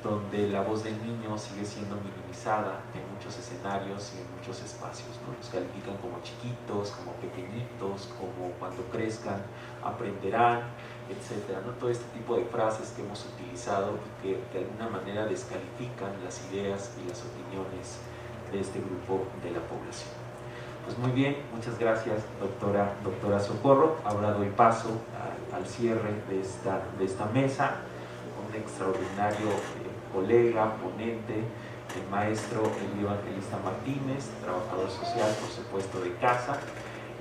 donde la voz del niño sigue siendo minimizada en muchos escenarios y en muchos espacios, ¿no? Los califican como chiquitos, como pequeñitos, como cuando crezcan aprenderán, etcétera, ¿no? Todo este tipo de frases que hemos utilizado y que de alguna manera descalifican las ideas y las opiniones de este grupo de la población. Pues muy bien, muchas gracias, doctora Socorro. Ahora doy paso al cierre de esta mesa, un extraordinario colega, ponente, el maestro Elio Evangelista Martínez, trabajador social, por supuesto, de casa.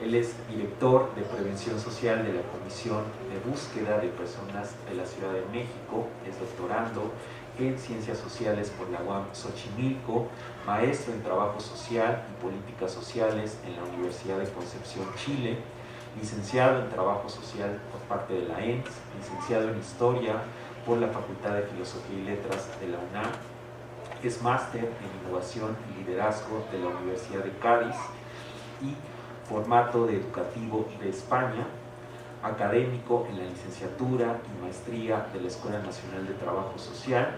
Él es director de Prevención Social de la Comisión de Búsqueda de Personas de la Ciudad de México, es doctorando en Ciencias Sociales por la UAM Xochimilco, maestro en Trabajo Social y Políticas Sociales en la Universidad de Concepción, Chile, licenciado en Trabajo Social por parte de la ENS, licenciado en Historia por la Facultad de Filosofía y Letras de la UNAM, es máster en Innovación y Liderazgo de la Universidad de Cádiz y formato de educativo de España, académico en la licenciatura y maestría de la Escuela Nacional de Trabajo Social,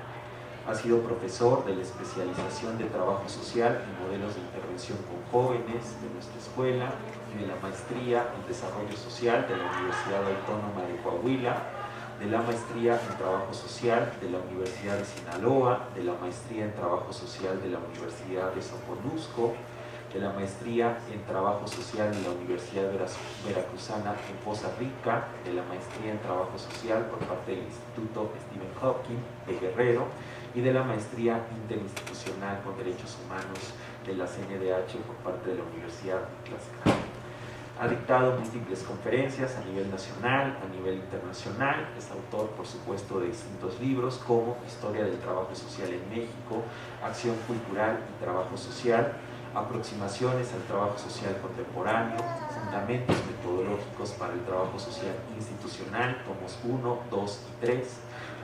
ha sido profesor de la especialización de Trabajo Social y Modelos de Intervención con Jóvenes de nuestra escuela y de la maestría en Desarrollo Social de la Universidad Autónoma de Coahuila, de la maestría en Trabajo Social de la Universidad de Sinaloa, de la maestría en Trabajo Social de la Universidad de Soconusco, de la maestría en Trabajo Social de la Universidad Veracruzana en Poza Rica, de la maestría en Trabajo Social por parte del Instituto Stephen Hopkins de Guerrero y de la maestría interinstitucional con Derechos Humanos de la CNDH por parte de la Universidad de Tlaxcala. Ha dictado múltiples conferencias a nivel nacional, a nivel internacional. Es autor, por supuesto, de distintos libros como Historia del Trabajo Social en México, Acción Cultural y Trabajo Social, Aproximaciones al Trabajo Social Contemporáneo, Fundamentos Metodológicos para el Trabajo Social Institucional, tomos 1, 2 y 3,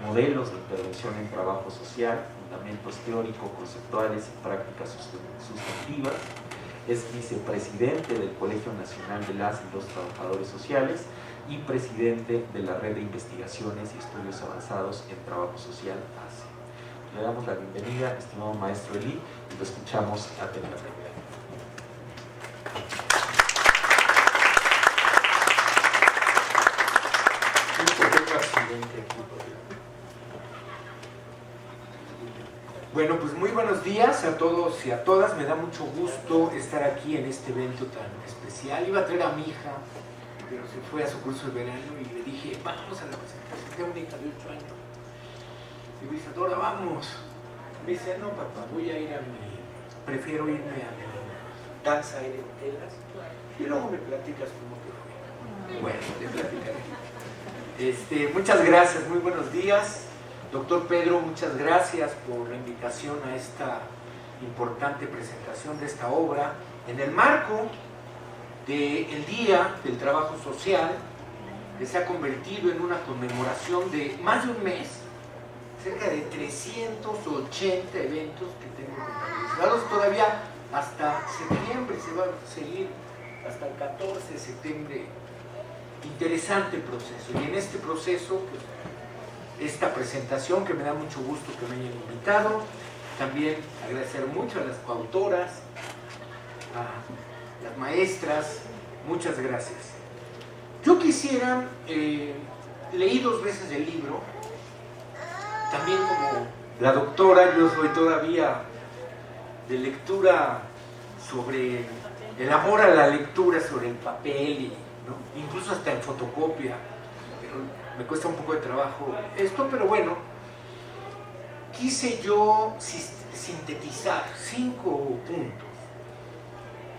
Modelos de Intervención en Trabajo Social, Fundamentos Teórico-Conceptuales y Prácticas Sustantivas. Es vicepresidente del Colegio Nacional de las y los Trabajadores Sociales y presidente de la Red de Investigaciones y Estudios Avanzados en Trabajo Social ACE. Le damos la bienvenida, estimado maestro Eli, y lo escuchamos atentamente. Bueno, pues muy buenos días a todos y a todas. Me da mucho gusto estar aquí en este evento tan especial. Iba a traer a mi hija, pero se fue a su curso de verano y le dije, vamos a la presentación de una hija de 8 años. Y me dice, Dora, vamos. Me dice, no, papá, voy a ir prefiero irme a mi danza aire en telas. Y luego me platicas cómo te fue. Bueno, te platicaré. Muchas gracias, muy buenos días. Doctor Pedro, muchas gracias por la invitación a esta importante presentación de esta obra en el marco del Día del Trabajo Social, que se ha convertido en una conmemoración de más de un mes, cerca de 380 eventos que tengo contabilizados todavía hasta septiembre, se va a seguir hasta el 14 de septiembre. Interesante proceso, y en este proceso, pues, esta presentación, que me da mucho gusto que me hayan invitado. También agradecer mucho a las coautoras, a las maestras, muchas gracias. Yo quisiera, leí 2 veces el libro, también como la doctora, yo soy todavía de lectura sobre el amor a la lectura, sobre el papel, ¿no? Incluso hasta en fotocopia. Me cuesta un poco de trabajo esto, pero bueno, quise yo sintetizar 5 puntos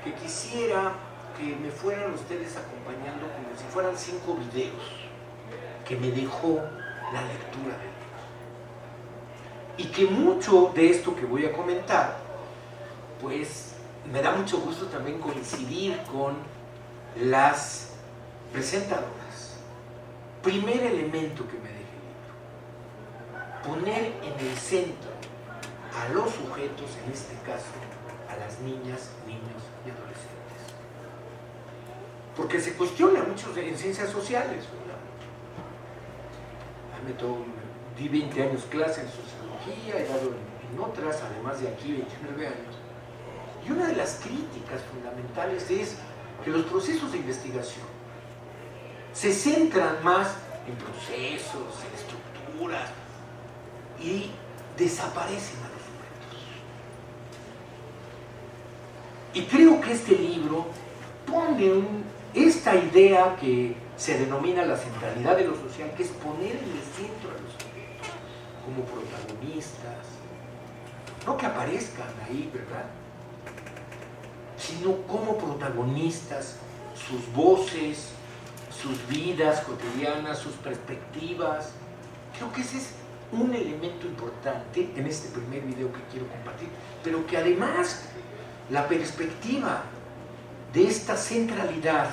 que quisiera que me fueran ustedes acompañando como si fueran 5 videos que me dejó la lectura del libro. Y que mucho de esto que voy a comentar, pues me da mucho gusto también coincidir con las presentadoras. Primer elemento que me deja el libro: poner en el centro a los sujetos, en este caso a las niñas, niños y adolescentes. Porque se cuestiona mucho en ciencias sociales, ¿verdad? Di 20 años clase en sociología psicología, he dado en otras, además de aquí 29 años. Y una de las críticas fundamentales es que los procesos de investigación se centran más en procesos, en estructuras, y desaparecen a los sujetos. Y creo que este libro pone esta idea que se denomina la centralidad de lo social, que es poner en el centro a los sujetos como protagonistas, no que aparezcan ahí, ¿verdad?, sino como protagonistas, sus voces, sus vidas cotidianas, sus perspectivas. Creo que ese es un elemento importante en este primer video que quiero compartir, pero que además la perspectiva de esta centralidad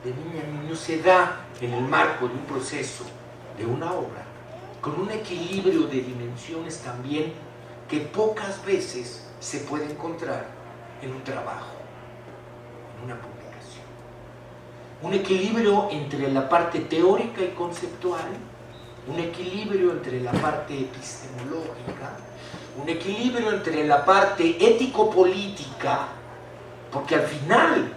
de niña y niño se da en el marco de un proceso, de una obra, con un equilibrio de dimensiones también que pocas veces se puede encontrar en un trabajo, en una publicación. Un equilibrio entre la parte teórica y conceptual, un equilibrio entre la parte epistemológica, un equilibrio entre la parte ético-política, porque al final,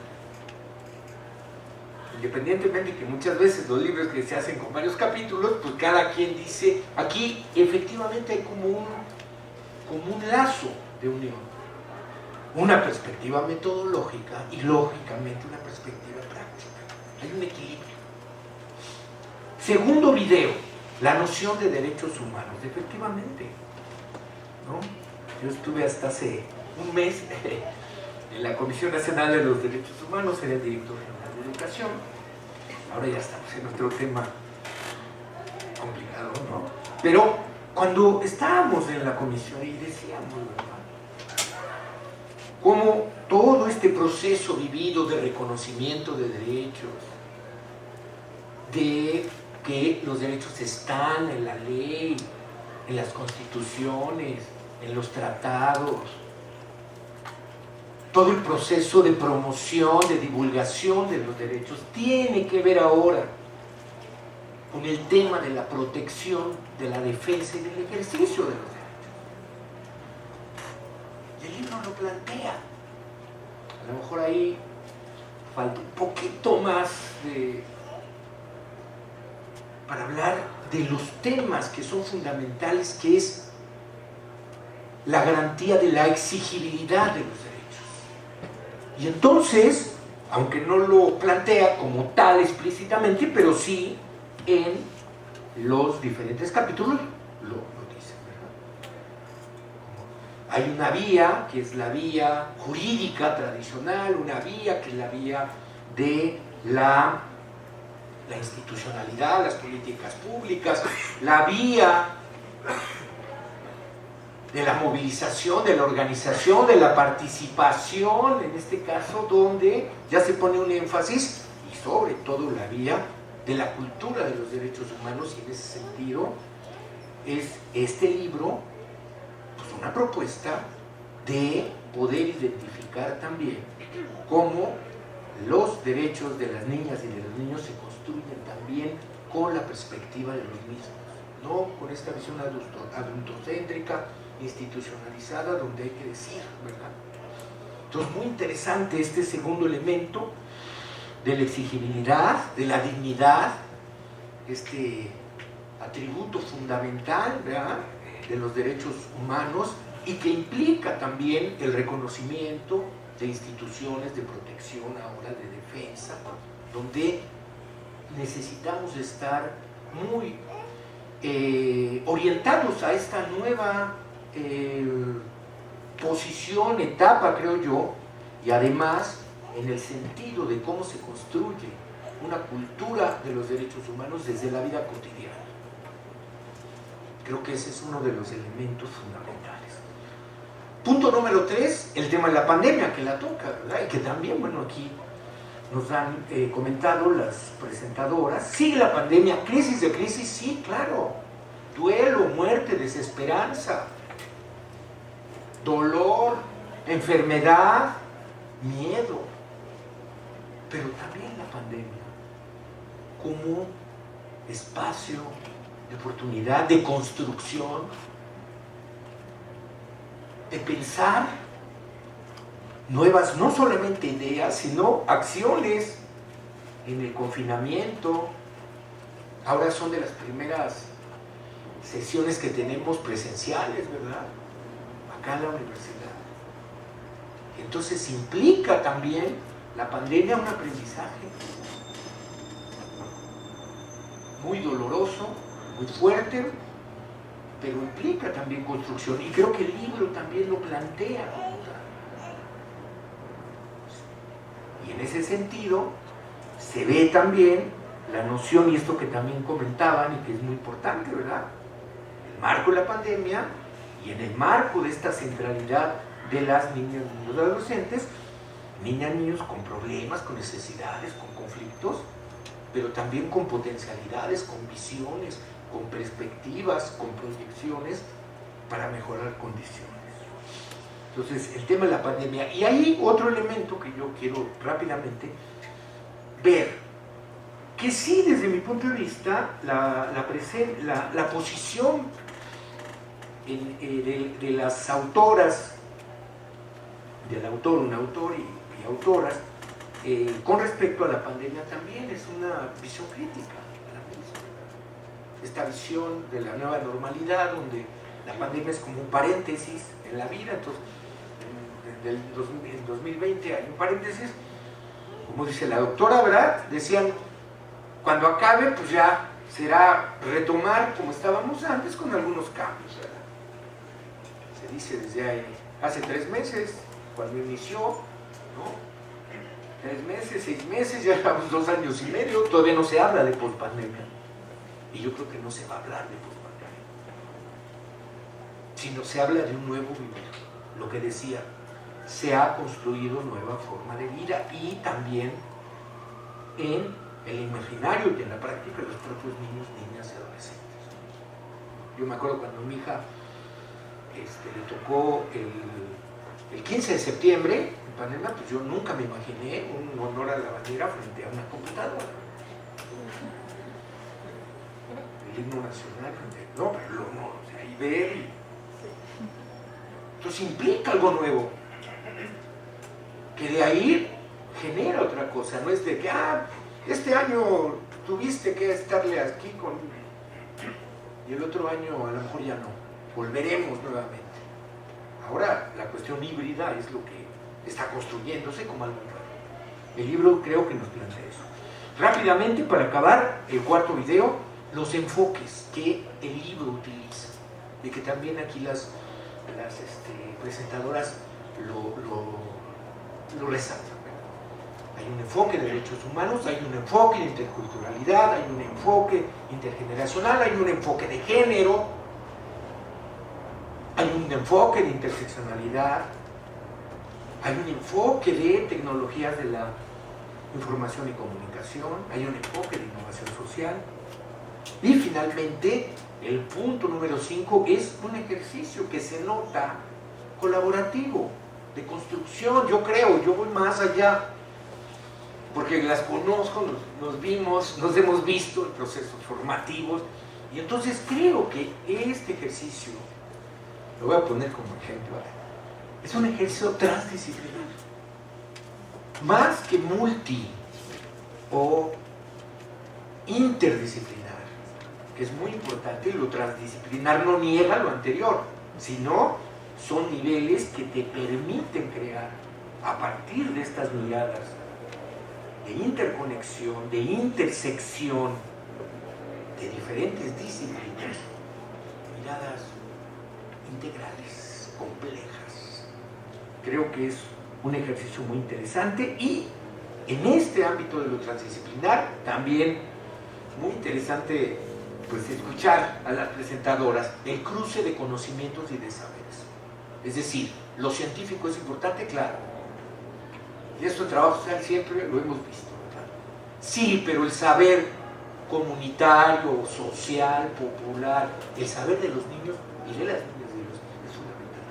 independientemente de que muchas veces los libros que se hacen con varios capítulos, pues cada quien dice, aquí efectivamente hay como un lazo de unión, una perspectiva metodológica y lógicamente una perspectiva práctica. Hay un equilibrio. Segundo video, la noción de derechos humanos. Efectivamente, ¿no? Yo estuve hasta hace un mes en la Comisión Nacional de los Derechos Humanos, era el director general de Educación. Ahora ya estamos en otro tema complicado, ¿no? Pero cuando estábamos en la comisión y decíamos, ¿verdad?, cómo todo este proceso vivido de reconocimiento de derechos, de que los derechos están en la ley, en las constituciones, en los tratados, todo el proceso de promoción, de divulgación de los derechos tiene que ver ahora con el tema de la protección, de la defensa y del ejercicio de los derechos. Y el libro lo plantea. A lo mejor ahí falta un poquito más para hablar de los temas que son fundamentales, que es la garantía de la exigibilidad de los derechos. Y entonces, aunque no lo plantea como tal explícitamente, pero sí en los diferentes capítulos lo dice, ¿verdad? Hay una vía que es la vía jurídica tradicional, una vía que es la vía de la institucionalidad, las políticas públicas, la vía de la movilización, de la organización, de la participación, en este caso donde ya se pone un énfasis, y sobre todo la vía de la cultura de los derechos humanos, y en ese sentido es este libro pues una propuesta de poder identificar también cómo los derechos de las niñas y de los niños se construyen también con la perspectiva de los mismos, no con esta visión adultocéntrica, institucionalizada, donde hay que decir, ¿verdad? Entonces, muy interesante este segundo elemento de la exigibilidad, de la dignidad, este atributo fundamental, ¿verdad?, de los derechos humanos, y que implica también el reconocimiento de instituciones de protección, ahora de defensa, donde necesitamos estar muy orientados a esta nueva posición, etapa, creo yo, y además en el sentido de cómo se construye una cultura de los derechos humanos desde la vida cotidiana. Creo que ese es uno de los elementos fundamentales. Punto número 3, el tema de la pandemia, que la toca, ¿verdad? Y que también, bueno, aquí nos han comentado las presentadoras. Sí, la pandemia, crisis de crisis, sí, claro. Duelo, muerte, desesperanza, dolor, enfermedad, miedo. Pero también la pandemia como espacio de oportunidad, de construcción, de pensar nuevas, no solamente ideas, sino acciones en el confinamiento. Ahora son de las primeras sesiones que tenemos presenciales, ¿verdad? Acá en la universidad. Entonces implica también la pandemia un aprendizaje muy doloroso, muy fuerte, pero implica también construcción. Y creo que el libro también lo plantea como tal. Y en ese sentido se ve también la noción, y esto que también comentaban y que es muy importante, ¿verdad? El marco de la pandemia y en el marco de esta centralidad de las niñas, niños y adolescentes, niñas, niños con problemas, con necesidades, con conflictos, pero también con potencialidades, con visiones, con perspectivas, con proyecciones para mejorar condiciones. Entonces, el tema de la pandemia. Y hay otro elemento que yo quiero rápidamente ver, que sí, desde mi punto de vista, la posición de las autoras, del autor, un autor y autoras, con respecto a la pandemia también es una visión crítica a la misma. Esta visión de la nueva normalidad, donde la pandemia es como un paréntesis en la vida. Entonces, en 2020 hay un paréntesis, como dice la doctora, ¿verdad? Decían, cuando acabe, pues ya será retomar como estábamos antes con algunos cambios, ¿verdad? Se dice desde hace 3 meses, cuando inició, ¿no? 3 meses, 6 meses, ya llevamos 2 años y medio, todavía no se habla de pospandemia. Y yo creo que no se va a hablar de pospandemia, sino se habla de un nuevo vivir. Lo que decía, se ha construido nueva forma de vida y también en el imaginario y en la práctica de los propios niños, niñas y adolescentes. Yo me acuerdo cuando a mi hija le tocó el 15 de septiembre, en pandemia, pues yo nunca me imaginé un honor a la bandera frente a una computadora. El himno nacional frente a... No, pero no, o sea, y ver y... Entonces implica algo nuevo, que de ahí genera otra cosa, no es de que, este año tuviste que estarle aquí con... y el otro año a lo mejor ya no, volveremos nuevamente. Ahora la cuestión híbrida es lo que está construyéndose como algo nuevo. El libro creo que nos plantea eso. Rápidamente, para acabar el cuarto video, los enfoques que el libro utiliza, y que también aquí las presentadoras lo resaltan. Hay un enfoque de derechos humanos, hay un enfoque de interculturalidad, hay un enfoque intergeneracional, hay un enfoque de género, hay un enfoque de interseccionalidad, hay un enfoque de tecnologías de la información y comunicación, hay un enfoque de innovación social. Y finalmente, el punto número 5 es un ejercicio que se nota colaborativo, de construcción. Yo creo, yo voy más allá, porque las conozco, nos vimos, nos hemos visto en procesos formativos, y entonces creo que este ejercicio, lo voy a poner como ejemplo, es un ejercicio transdisciplinar, más que multi o interdisciplinar, que es muy importante. Lo transdisciplinar no niega lo anterior, sino son niveles que te permiten crear, a partir de estas miradas de interconexión, de intersección de diferentes disciplinas, miradas integrales, complejas. Creo que es un ejercicio muy interesante, y en este ámbito de lo transdisciplinar también muy interesante, pues, escuchar a las presentadoras el cruce de conocimientos y de saberes. Es decir, lo científico es importante, claro, y esto en trabajo social siempre lo hemos visto, ¿verdad? Sí, pero el saber comunitario, social, popular, el saber de los niños y de las niñas y de los niños es fundamental.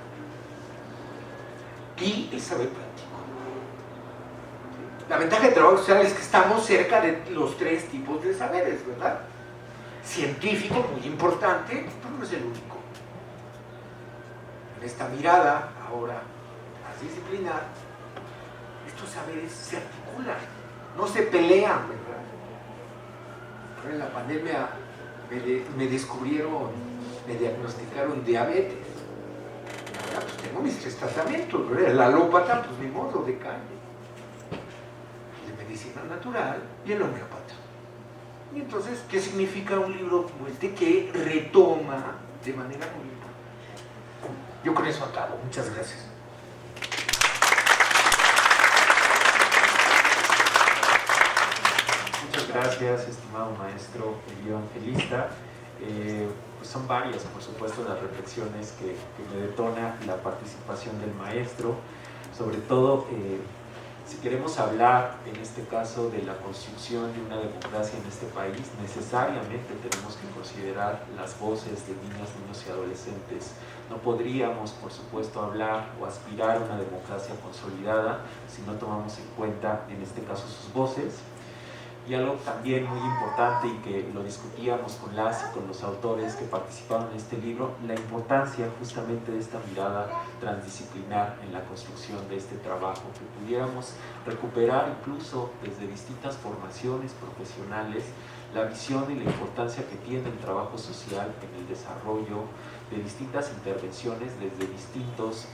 Y el saber práctico. La ventaja del trabajo social es que estamos cerca de los 3 tipos de saberes, ¿verdad? Científico, muy importante, pero no es el único. En esta mirada ahora más disciplinar, estos saberes se articulan, no se pelean, ¿verdad? En la pandemia me descubrieron, me diagnosticaron diabetes. Ahora pues tengo mis 3 tratamientos, ¿verdad? El alópata, pues ni modo, de calle. De medicina natural y el homeópata. Y entonces, ¿qué significa un libro como este que retoma de manera muy importante? Yo con eso acabo. Muchas gracias. Muchas gracias, estimado maestro bioevangelista. Pues son varias, por supuesto, las reflexiones que me detona la participación del maestro. Sobre todo, si queremos hablar, en este caso, de la construcción de una democracia en este país, necesariamente tenemos que considerar las voces de niñas, niños y adolescentes. No podríamos, por supuesto, hablar o aspirar a una democracia consolidada si no tomamos en cuenta, en este caso, sus voces. Y algo también muy importante y que lo discutíamos con las y con los autores que participaron en este libro, la importancia justamente de esta mirada transdisciplinar en la construcción de este trabajo, que pudiéramos recuperar incluso desde distintas formaciones profesionales la visión y la importancia que tiene el trabajo social en el desarrollo de distintas intervenciones desde distintos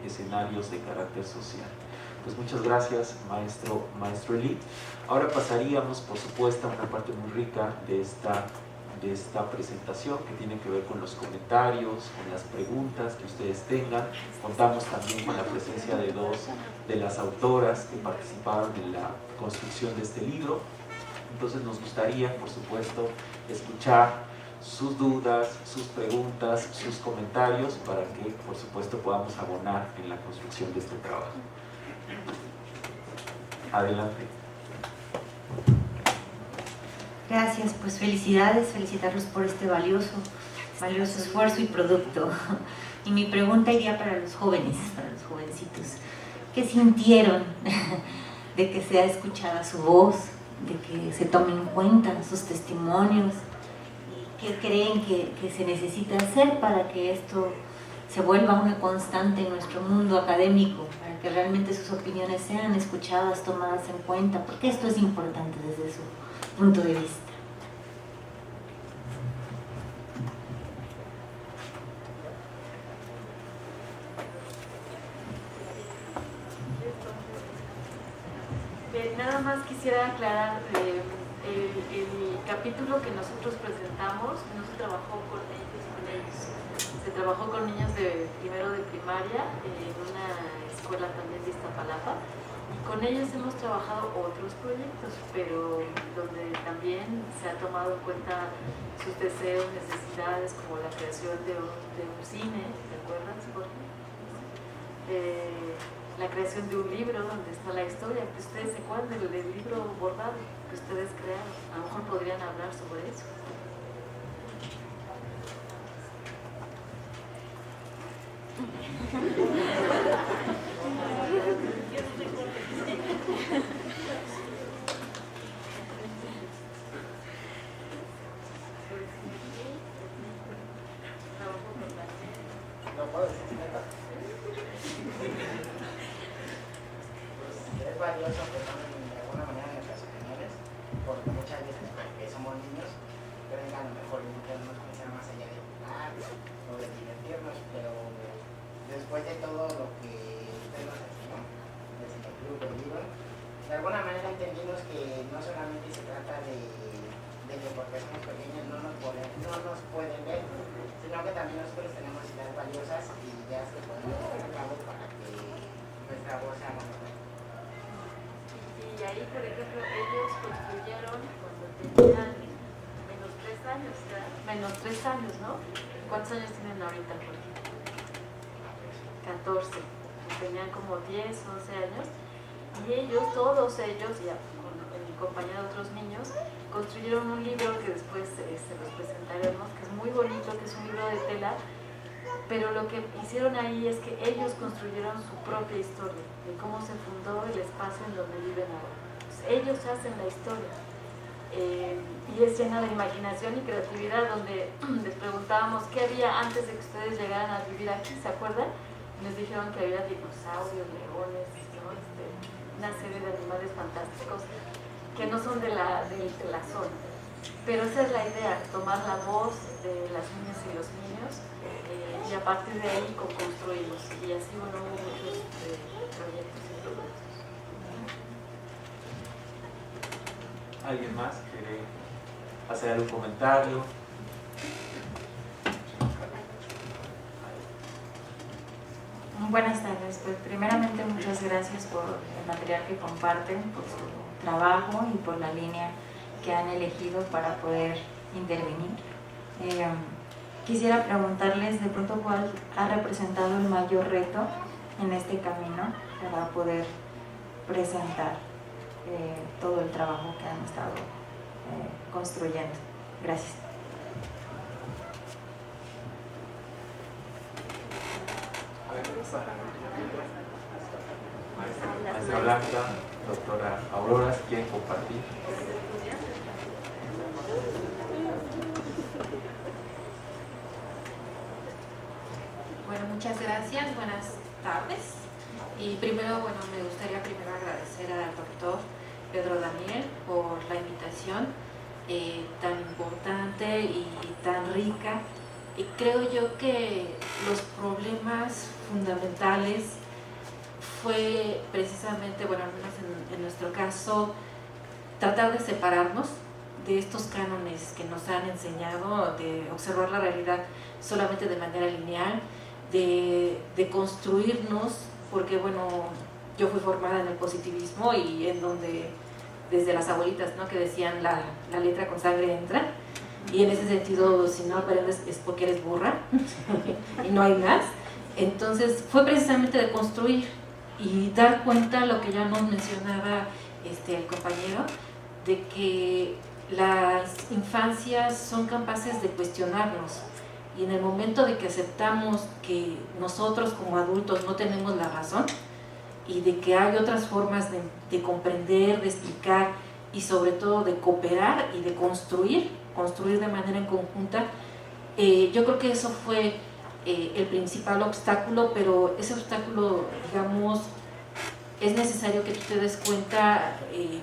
escenarios de carácter social. Pues muchas gracias, maestro Eli. Ahora pasaríamos, por supuesto, a una parte muy rica de esta presentación que tiene que ver con los comentarios, con las preguntas que ustedes tengan. Contamos también con la presencia de 2 de las autoras que participaron en la construcción de este libro. Entonces nos gustaría, por supuesto, escuchar sus dudas, sus preguntas, sus comentarios para que, por supuesto, podamos abonar en la construcción de este trabajo. Adelante. Gracias, pues felicitarlos por este valioso esfuerzo y producto. Y mi pregunta iría para los jóvenes, para los jovencitos. ¿Qué sintieron de que sea escuchada su voz, de que se tomen en cuenta sus testimonios? ¿Y qué creen que se necesita hacer para que esto se vuelva una constante en nuestro mundo académico, para que realmente sus opiniones sean escuchadas, tomadas en cuenta? Porque esto es importante desde su punto de vista. Nada más quisiera aclarar, el capítulo que nosotros presentamos no se trabajó con ellos, se trabajó con niños de primero de primaria en una escuela también de Iztapalapa, y con ellos hemos trabajado otros proyectos, pero donde también se ha tomado en cuenta sus deseos, necesidades, como la creación de un cine, ¿te acuerdas, Jorge? La creación de un libro donde está la historia, que ustedes se acuerdan del libro bordado que ustedes crearon. A lo mejor podrían hablar sobre eso. Es valioso que tomen de alguna manera nuestras opiniones, porque muchas veces porque somos niños creen que a lo mejor intentarnos pensar más allá de jugar o de divertirnos, pero después de todo lo que usted nos enseñó desde el club del libro, de alguna manera entendimos que no solamente se trata de que porque somos pequeños no nos pueden ver, sino que también nosotros tenemos ideas valiosas y ideas que podemos llevar a cabo para que nuestra voz sea mejor. Y ahí, por ejemplo, ellos construyeron cuando tenían menos 3 años, ¿verdad? Menos 3 años, ¿no? ¿Cuántos años tienen ahorita, Jorge? 14. Tenían como 10, 11 años. Y ellos, todos ellos, ya en compañía de otros niños, construyeron un libro que después los presentaremos, que es muy bonito, que es un libro de tela, pero lo que hicieron ahí es que ellos construyeron su propia historia, de cómo se fundó el espacio en donde viven ahora. Entonces, ellos hacen la historia. y es llena de imaginación y creatividad, donde les preguntábamos qué había antes de que ustedes llegaran a vivir aquí, ¿se acuerdan? Nos dijeron que había dinosaurios, leones, ¿no? Una serie de animales fantásticos que no son de la zona. Pero esa es la idea, tomar la voz de las niñas y los niños y a partir de ahí construimos. Y así, bueno, hubo muchos proyectos y productos. ¿Alguien más quiere hacer algún comentario? Buenas tardes, pues primeramente muchas gracias por el material que comparten, por su trabajo y por la línea que han elegido para poder intervenir. Quisiera preguntarles de pronto cuál ha representado el mayor reto en este camino para poder presentar todo el trabajo que han estado construyendo. Gracias. Maestra Blanca, doctora Aurora, si quieren compartir. Bueno, muchas gracias, buenas tardes. Y primero, bueno, me gustaría primero agradecer al doctor Pedro Daniel por la invitación tan importante y tan rica. Y creo yo que los problemas fundamentales fue precisamente, bueno, al menos en nuestro caso, tratar de separarnos de estos cánones que nos han enseñado, de observar la realidad solamente de manera lineal, de construirnos, porque bueno, yo fui formada en el positivismo y en donde desde las abuelitas, ¿no?, que decían la letra con sangre entra, y en ese sentido, si no aprendes es porque eres burra y no hay más. Entonces fue precisamente de construir y dar cuenta, lo que ya nos mencionaba el compañero, de que las infancias son capaces de cuestionarnos, y en el momento de que aceptamos que nosotros como adultos no tenemos la razón y de que hay otras formas de comprender, de explicar y sobre todo de cooperar y de construir de manera en conjunta, yo creo que eso fue el principal obstáculo, pero ese obstáculo, digamos, es necesario que tú te des cuenta,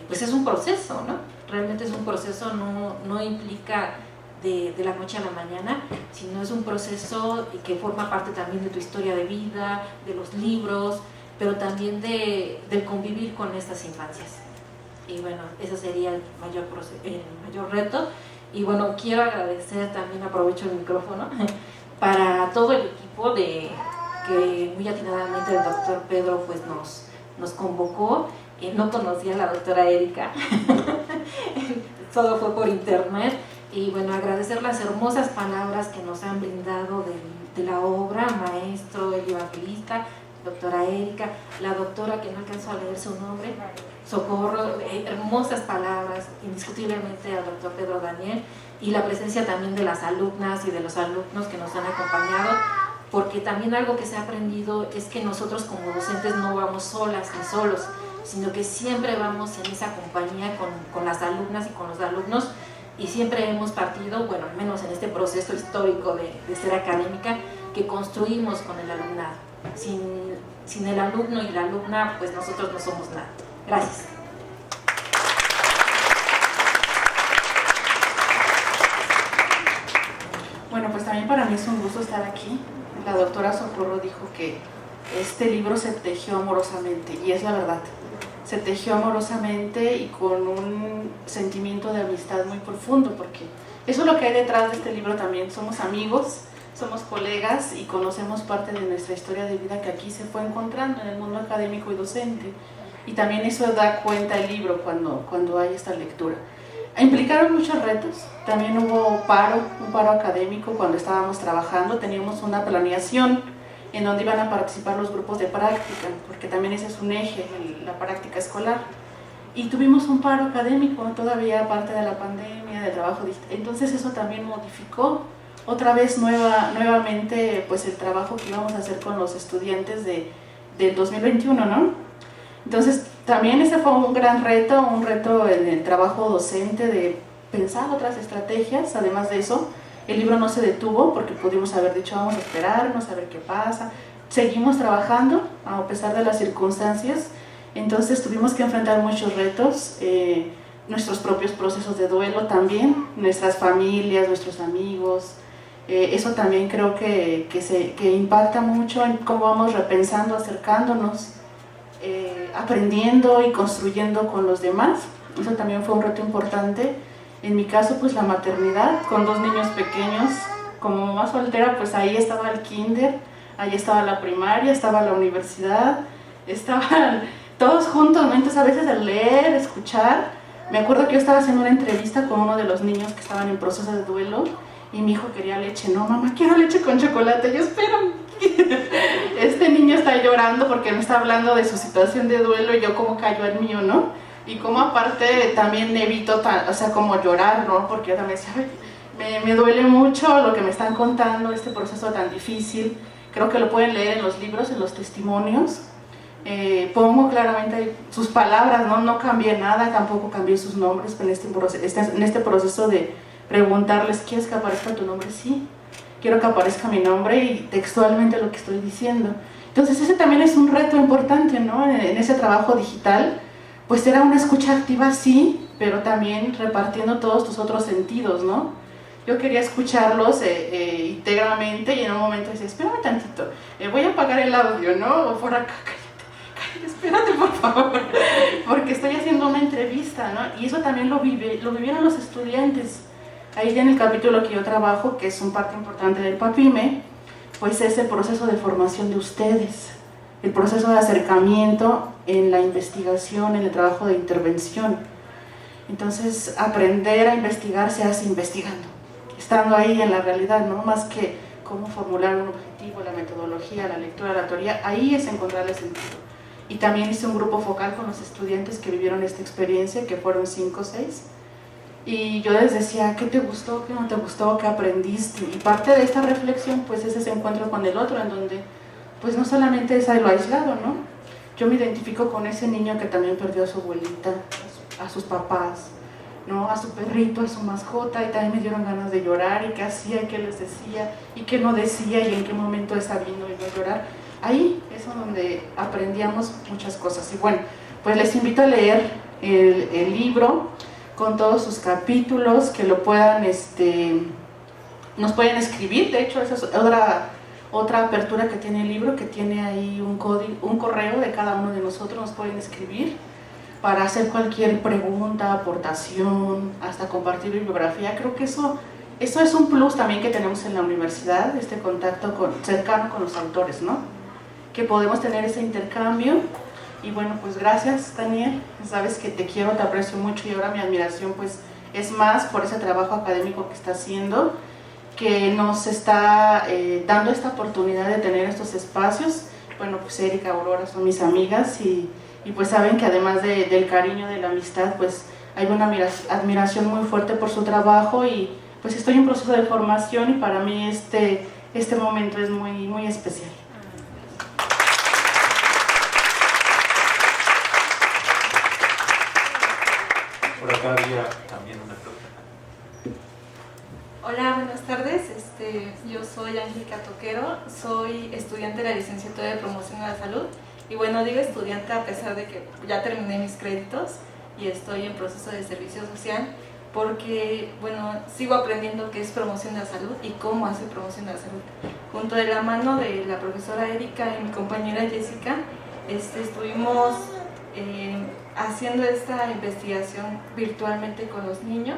pues es un proceso, ¿no? Realmente es un proceso, no implica de la noche a la mañana, sino es un proceso que forma parte también de tu historia de vida, de los libros, pero también del convivir con estas infancias. Y bueno, ese sería el mayor reto. Y bueno, quiero agradecer también, aprovecho el micrófono, para todo el equipo que muy atinadamente el doctor Pedro pues nos convocó. No conocía a la doctora Erika, todo fue por internet. Y bueno, agradecer las hermosas palabras que nos han brindado de la obra, maestro, el evangelista, doctora Erika, la doctora que no alcanzó a leer su nombre, Socorro, hermosas palabras, indiscutiblemente al doctor Pedro Daniel, y la presencia también de las alumnas y de los alumnos que nos han acompañado, porque también algo que se ha aprendido es que nosotros como docentes no vamos solas ni solos, sino que siempre vamos en esa compañía con las alumnas y con los alumnos, y siempre hemos partido, bueno, al menos en este proceso histórico de ser académica, que construimos con el alumnado. Sin el alumno y la alumna, pues nosotros no somos nada. Gracias. Bueno, pues también para mí es un gusto estar aquí. La doctora Socorro dijo que este libro se tejió amorosamente, y es la verdad. Se tejió amorosamente y con un sentimiento de amistad muy profundo, porque eso es lo que hay detrás de este libro también. Somos amigos, somos colegas y conocemos parte de nuestra historia de vida que aquí se fue encontrando en el mundo académico y docente. Y también eso da cuenta el libro cuando hay esta lectura. Implicaron muchos retos, también hubo un paro académico cuando estábamos trabajando. Teníamos una planeación en donde iban a participar los grupos de práctica, porque también ese es un eje, la práctica escolar. Y tuvimos un paro académico, todavía aparte de la pandemia, del trabajo digital. Entonces eso también modificó otra vez nuevamente pues el trabajo que íbamos a hacer con los estudiantes del 2021, ¿no? Entonces también ese fue un gran reto, un reto en el trabajo docente de pensar otras estrategias. Además de eso, el libro no se detuvo porque pudimos haber dicho vamos a esperarnos a ver qué pasa. Seguimos trabajando a pesar de las circunstancias, entonces tuvimos que enfrentar muchos retos, nuestros propios procesos de duelo también, nuestras familias, nuestros amigos. Eso también creo que impacta mucho en cómo vamos repensando, acercándonos, aprendiendo y construyendo con los demás. Eso también fue un reto importante. En mi caso, pues la maternidad, con 2 niños pequeños. Como mamá soltera, pues ahí estaba el kinder, ahí estaba la primaria, estaba la universidad, estaban todos juntos, ¿no? Entonces a veces el leer, escuchar. Me acuerdo que yo estaba haciendo una entrevista con uno de los niños que estaban en proceso de duelo y mi hijo quería leche. No, mamá, quiero leche con chocolate. Yo, espero. Este niño está llorando porque me está hablando de su situación de duelo y yo como cayó el mío, ¿no? Y como aparte también evito, como llorar, ¿no? Porque yo también decía, me duele mucho lo que me están contando, este proceso tan difícil. Creo que lo pueden leer en los libros, en los testimonios. Pongo claramente sus palabras, no cambié nada, tampoco cambié sus nombres en este proceso de preguntarles, ¿quieres que aparezca tu nombre? Sí, quiero que aparezca mi nombre y textualmente lo que estoy diciendo. Entonces ese también es un reto importante, ¿no? En ese trabajo digital, pues era una escucha activa, sí, pero también repartiendo todos tus otros sentidos, ¿no? Yo quería escucharlos íntegramente y en un momento decía, espérame tantito, voy a apagar el audio, ¿no? O por acá, cállate, espérate por favor, porque estoy haciendo una entrevista, ¿no? Y eso también lo vivieron los estudiantes. Ahí en el capítulo que yo trabajo, que es una parte importante del PAPIME, pues es el proceso de formación de ustedes, el proceso de acercamiento en la investigación, en el trabajo de intervención. Entonces, aprender a investigar se hace investigando, estando ahí en la realidad, ¿no? Más que cómo formular un objetivo, la metodología, la lectura, la teoría, ahí es encontrarle sentido. Y también hice un grupo focal con los estudiantes que vivieron esta experiencia, que fueron 5 o 6, y yo les decía, ¿qué te gustó? ¿Qué no te gustó? ¿Qué aprendiste? Y parte de esta reflexión, pues es ese encuentro con el otro, en donde, pues no solamente es lo aislado, ¿no? Yo me identifico con ese niño que también perdió a su abuelita, a sus papás, ¿no? A su perrito, a su mascota, y también me dieron ganas de llorar, y qué hacía, y qué les decía, y qué no decía, y en qué momento esa vino y no llorar. Ahí es donde aprendíamos muchas cosas. Y bueno, pues les invito a leer el libro con todos sus capítulos, que lo puedan, nos pueden escribir. De hecho, esa es otra apertura que tiene el libro, que tiene ahí un correo de cada uno de nosotros, nos pueden escribir para hacer cualquier pregunta, aportación, hasta compartir bibliografía. Creo que eso es un plus también que tenemos en la universidad, este contacto cercano con los autores, ¿no? Que podemos tener ese intercambio. Y bueno, pues gracias, Daniel, sabes que te quiero, te aprecio mucho, y ahora mi admiración pues es más por ese trabajo académico que está haciendo, que nos está dando esta oportunidad de tener estos espacios. Bueno, pues Erika, Aurora son mis amigas, y pues saben que además del cariño, de la amistad, pues hay una admiración muy fuerte por su trabajo, y pues estoy en proceso de formación, y para mí este momento es muy, muy especial. Por acá había también una pregunta. Hola, buenas tardes. Yo soy Angélica Toquero, soy estudiante de la licenciatura de Promoción de la Salud. Y bueno, digo estudiante a pesar de que ya terminé mis créditos y estoy en proceso de servicio social, porque bueno, sigo aprendiendo qué es promoción de la salud y cómo hacer promoción de la salud. Junto de la mano de la profesora Erika y mi compañera Jessica, estuvimos haciendo esta investigación virtualmente con los niños.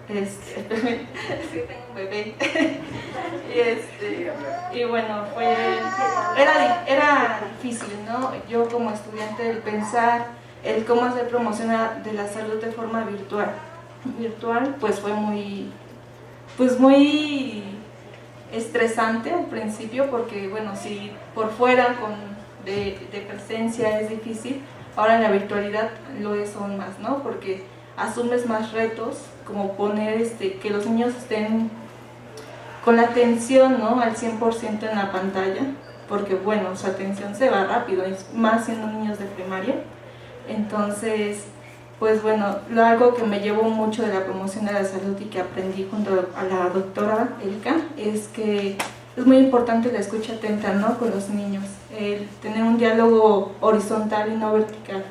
Es que tengo un bebé. Y bueno, era difícil, ¿no? Yo como estudiante, el pensar el cómo hacer promoción de la salud de forma virtual, pues fue muy estresante al principio, porque bueno, si por fuera de presencia es difícil, ahora en la virtualidad lo es aún más, ¿no? Porque asumes más retos, como poner que los niños estén con la atención, ¿no?, al 100% en la pantalla, porque bueno, su atención se va rápido, más siendo niños de primaria. Entonces, pues bueno, algo que me llevó mucho de la promoción de la salud y que aprendí junto a la doctora Erika es que es muy importante la escucha atenta, ¿no?, con los niños, el tener un diálogo horizontal y no vertical,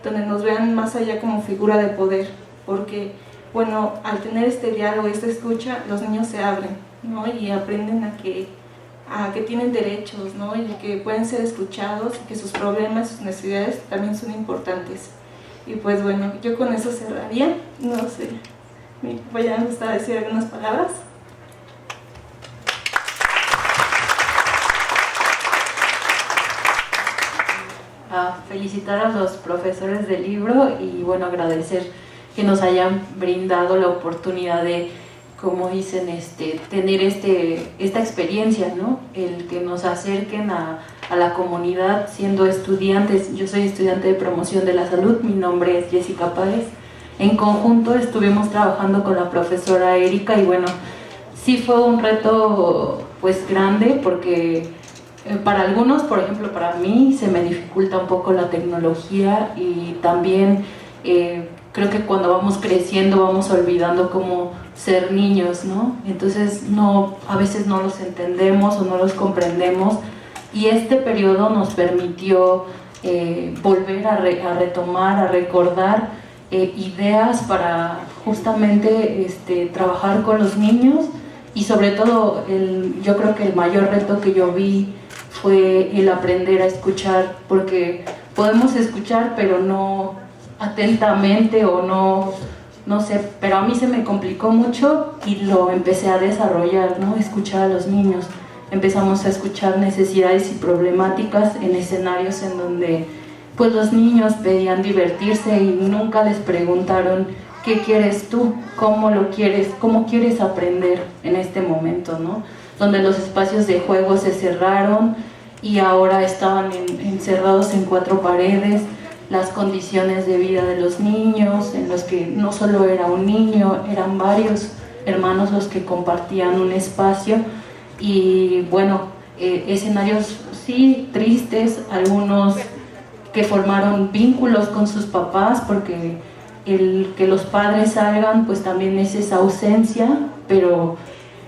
donde nos vean más allá como figura de poder, porque, bueno, al tener este diálogo, esta escucha, los niños se abren, ¿no?, y aprenden a que tienen derechos, ¿no?, y que pueden ser escuchados, y que sus problemas, sus necesidades también son importantes. Y pues bueno, yo con eso cerraría, no sé, mi compañera me gusta decir algunas palabras. Felicitar a los profesores del libro y bueno, agradecer que nos hayan brindado la oportunidad de, como dicen, tener esta experiencia, ¿no? El que nos acerquen a la comunidad siendo estudiantes. Yo soy estudiante de promoción de la salud, mi nombre es Jessica Páez. En conjunto estuvimos trabajando con la profesora Erika y bueno, sí fue un reto pues grande porque para algunos, por ejemplo para mí, se me dificulta un poco la tecnología y también creo que cuando vamos creciendo vamos olvidando cómo ser niños, ¿no? Entonces a veces no los entendemos o no los comprendemos y este periodo nos permitió volver a retomar, a recordar ideas para justamente trabajar con los niños y sobre todo yo creo que el mayor reto que yo vi fue el aprender a escuchar, porque podemos escuchar pero no atentamente o no sé, pero a mí se me complicó mucho y lo empecé a desarrollar, ¿no? Escuchar a los niños. Empezamos a escuchar necesidades y problemáticas en escenarios en donde pues los niños pedían divertirse y nunca les preguntaron ¿qué quieres tú? ¿Cómo lo quieres? ¿Cómo quieres aprender en este momento, ¿no? Donde los espacios de juego se cerraron y ahora estaban encerrados en 4 paredes, las condiciones de vida de los niños, en los que no solo era un niño, eran varios hermanos los que compartían un espacio y bueno, escenarios sí tristes, algunos que formaron vínculos con sus papás porque el que los padres salgan pues también es esa ausencia, pero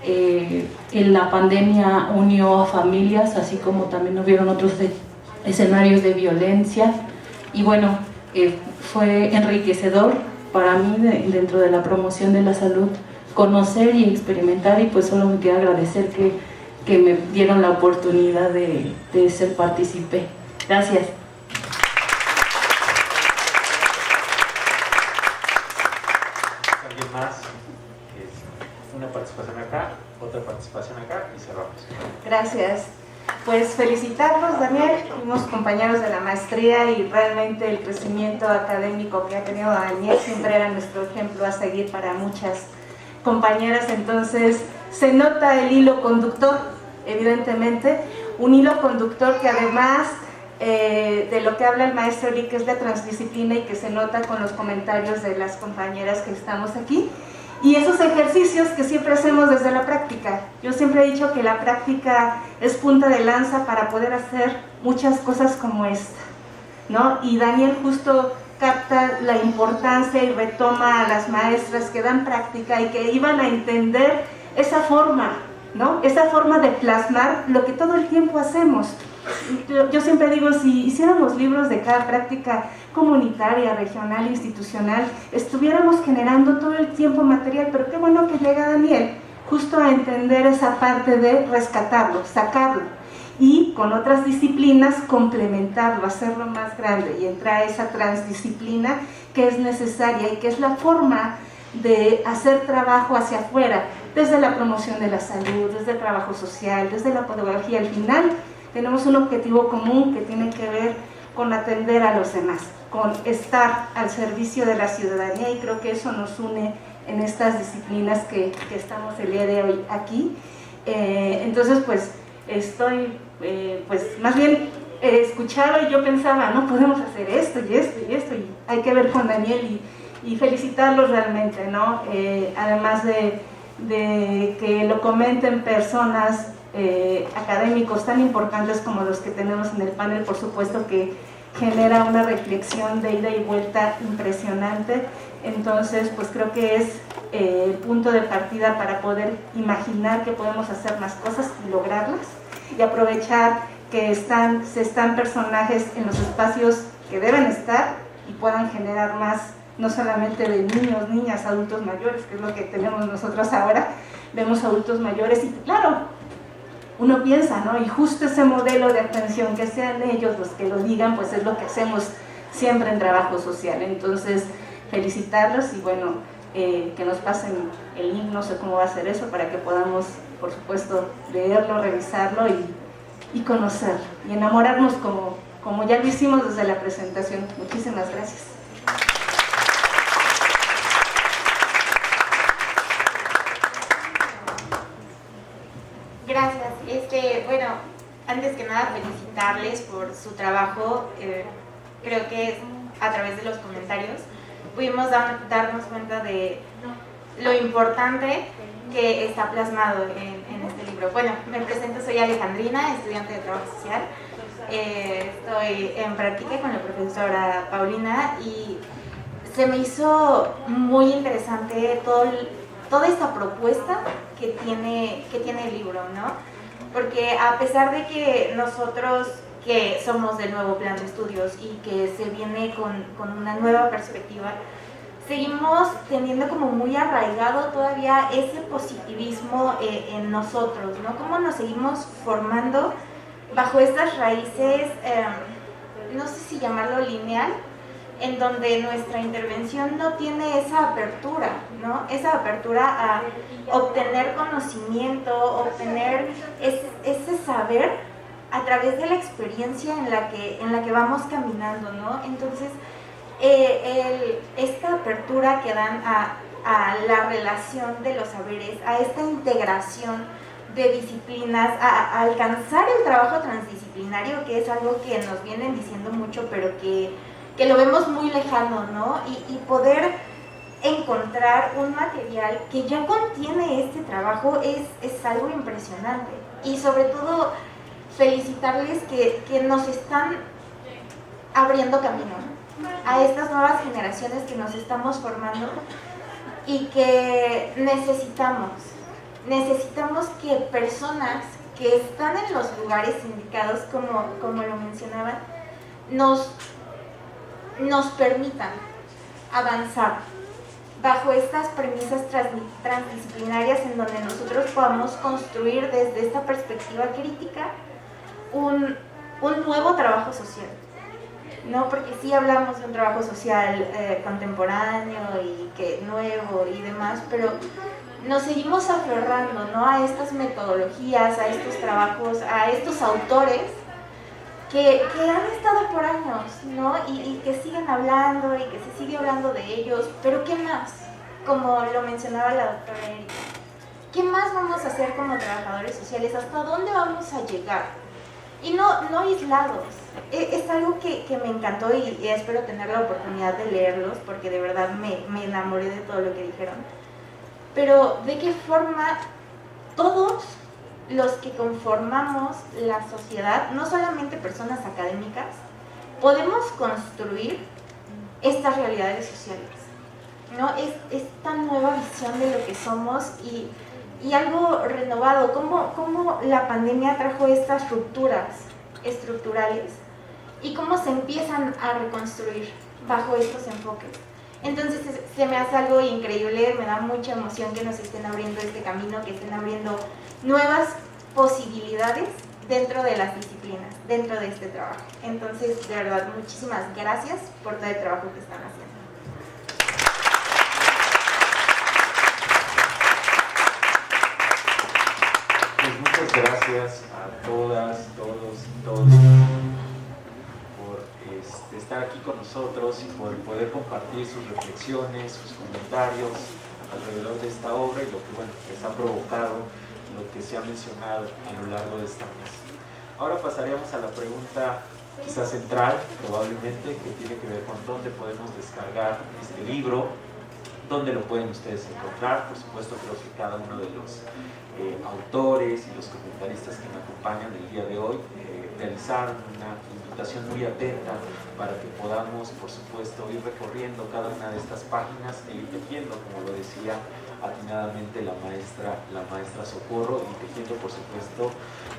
en la pandemia unió a familias, así como también hubieron otros escenarios de violencia y bueno, fue enriquecedor para mí dentro de la promoción de la salud conocer y experimentar y pues solo me queda agradecer que me dieron la oportunidad de ser partícipe. Gracias. ¿Alguien más? Una participación acá, otra participación acá y cerramos. Gracias. Pues felicitarlos, Daniel, fuimos compañeros de la maestría y realmente el crecimiento académico que ha tenido Daniel siempre era nuestro ejemplo a seguir para muchas compañeras, entonces se nota el hilo conductor, evidentemente, un hilo conductor que además de lo que habla el maestro Eric es de transdisciplina y que se nota con los comentarios de las compañeras que estamos aquí. Y esos ejercicios que siempre hacemos desde la práctica. Yo siempre he dicho que la práctica es punta de lanza para poder hacer muchas cosas como esta, ¿no? Y Daniel justo capta la importancia y retoma a las maestras que dan práctica y que iban a entender esa forma, ¿no? Esa forma de plasmar lo que todo el tiempo hacemos. Yo siempre digo, si hiciéramos libros de cada práctica comunitaria, regional, institucional, estuviéramos generando todo el tiempo material, pero qué bueno que llega Daniel justo a entender esa parte de rescatarlo, sacarlo y con otras disciplinas complementarlo, hacerlo más grande y entrar a esa transdisciplina que es necesaria y que es la forma de hacer trabajo hacia afuera, desde la promoción de la salud, desde el trabajo social, desde la pedagogía. Al final tenemos un objetivo común que tiene que ver con atender a los demás, con estar al servicio de la ciudadanía y creo que eso nos une en estas disciplinas que estamos el día de hoy aquí. Entonces pues estoy, pues más bien escuchaba y yo pensaba, no podemos hacer esto y esto y esto y hay que ver con Daniel y felicitarlos realmente, ¿no? Además de que lo comenten personas académicos tan importantes como los que tenemos en el panel, por supuesto que genera una reflexión de ida y vuelta impresionante. Entonces, pues creo que es el punto de partida para poder imaginar que podemos hacer más cosas y lograrlas, y aprovechar que se están personajes en los espacios que deben estar y puedan generar más, no solamente de niños, niñas, adultos mayores, que es lo que tenemos nosotros ahora. Vemos adultos mayores y claro, uno piensa, ¿no? Y justo ese modelo de atención, que sean ellos los que lo digan, pues es lo que hacemos siempre en trabajo social. Entonces, felicitarlos y bueno, que nos pasen el link, no sé cómo va a ser eso, para que podamos, por supuesto, leerlo, revisarlo y conocerlo, y enamorarnos como ya lo hicimos desde la presentación. Muchísimas gracias. Gracias. Bueno, antes que nada felicitarles por su trabajo. Creo que a través de los comentarios pudimos darnos cuenta de lo importante que está plasmado en este libro. Bueno, me presento, soy Alejandrina, estudiante de Trabajo Social. Estoy en práctica con la profesora Paulina y se me hizo muy interesante toda esta propuesta que tiene el libro, ¿no? Porque a pesar de que nosotros, que somos del nuevo plan de estudios y que se viene con una nueva perspectiva, seguimos teniendo como muy arraigado todavía ese positivismo en nosotros, ¿no? Cómo nos seguimos formando bajo estas raíces, no sé si llamarlo lineal, en donde nuestra intervención no tiene esa apertura, ¿no? Esa apertura a obtener conocimiento, obtener ese saber a través de la experiencia en la que vamos caminando, ¿no? Entonces, esta apertura que dan a la relación de los saberes, a esta integración de disciplinas, a alcanzar el trabajo transdisciplinario, que es algo que nos vienen diciendo mucho, pero que lo vemos muy lejano, ¿no? Y poder encontrar un material que ya contiene este trabajo es algo impresionante. Y sobre todo, felicitarles que nos están abriendo camino, ¿no? A estas nuevas generaciones que nos estamos formando y que necesitamos que personas que están en los lugares indicados, como lo mencionaban, nos permitan avanzar bajo estas premisas transdisciplinarias, en donde nosotros podamos construir desde esta perspectiva crítica un nuevo trabajo social, ¿no? Porque sí hablamos de un trabajo social contemporáneo y que nuevo y demás, pero nos seguimos aferrando, ¿no? A estas metodologías, a estos trabajos, a estos autores que han estado por años, ¿no? Y que siguen hablando y que se sigue hablando de ellos, pero ¿qué más? Como lo mencionaba la doctora Erika, ¿qué más vamos a hacer como trabajadores sociales? ¿Hasta dónde vamos a llegar? Y no aislados. Es algo que me encantó y espero tener la oportunidad de leerlos, porque de verdad me enamoré de todo lo que dijeron. Pero ¿de qué forma todos los que conformamos la sociedad, no solamente personas académicas, podemos construir estas realidades sociales, ¿no? Esta nueva visión de lo que somos y algo renovado, cómo la pandemia trajo estas rupturas estructurales y cómo se empiezan a reconstruir bajo estos enfoques. Entonces se me hace algo increíble, me da mucha emoción que nos estén abriendo este camino, que estén abriendo nuevas posibilidades dentro de las disciplinas, dentro de este trabajo. Entonces, de verdad, muchísimas gracias por todo el trabajo que están haciendo. Pues muchas gracias a todas, todos y todos por estar aquí con nosotros y por poder compartir sus reflexiones, sus comentarios alrededor de esta obra y lo que les ha provocado, lo que se ha mencionado a lo largo de esta mesa. Ahora pasaremos a la pregunta quizás central, probablemente, que tiene que ver con dónde podemos descargar este libro, dónde lo pueden ustedes encontrar. Por supuesto, creo que cada uno de los autores y los comentaristas que me acompañan el día de hoy realizaron una invitación muy atenta para que podamos, por supuesto, ir recorriendo cada una de estas páginas e ir tejiendo, como lo decía atinadamente la maestra Socorro, y tejiendo, por supuesto,